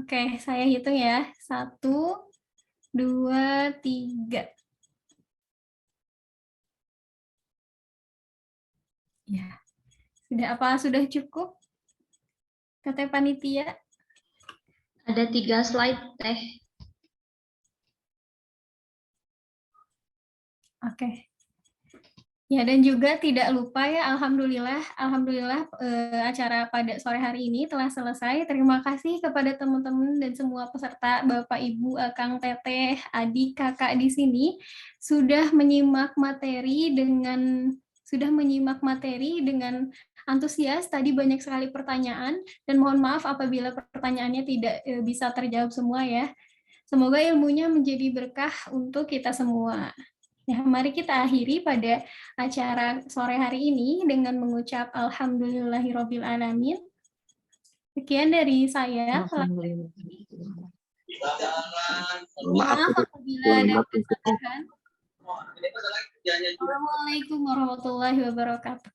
Oke, saya hitung ya. 1, 2, 3. Ya. Sudah cukup? Kata panitia. Ada 3 slide, Teh. Oke. Ya, dan juga tidak lupa ya, alhamdulillah acara pada sore hari ini telah selesai. Terima kasih kepada teman-teman dan semua peserta, Bapak, Ibu, Kang, Teteh, adik, kakak di sini sudah menyimak materi dengan antusias. Tadi banyak sekali pertanyaan dan mohon maaf apabila pertanyaannya tidak bisa terjawab semua ya. Semoga ilmunya menjadi berkah untuk kita semua. Ya, mari kita akhiri pada acara sore hari ini dengan mengucap Alhamdulillahirabbil alamin. Sekian dari saya. Maaf apabila ada kesalahan. Assalamualaikum warahmatullahi wabarakatuh.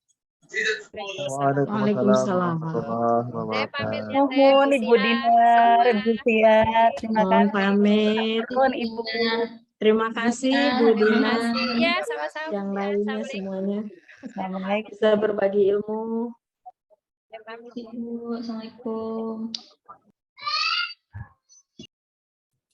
Waalaikumsalam. Mohon Ibu Dinar, Ibu Siah, terima Mohon kasih. pamit. Mohon Ibu. Terima kasih Bu Dinar. Ya, sama-sama. Yang lainnya semuanya Assalamualaikum. bisa berbagi ilmu. Ya, pamit. Ibu, Assalamualaikum.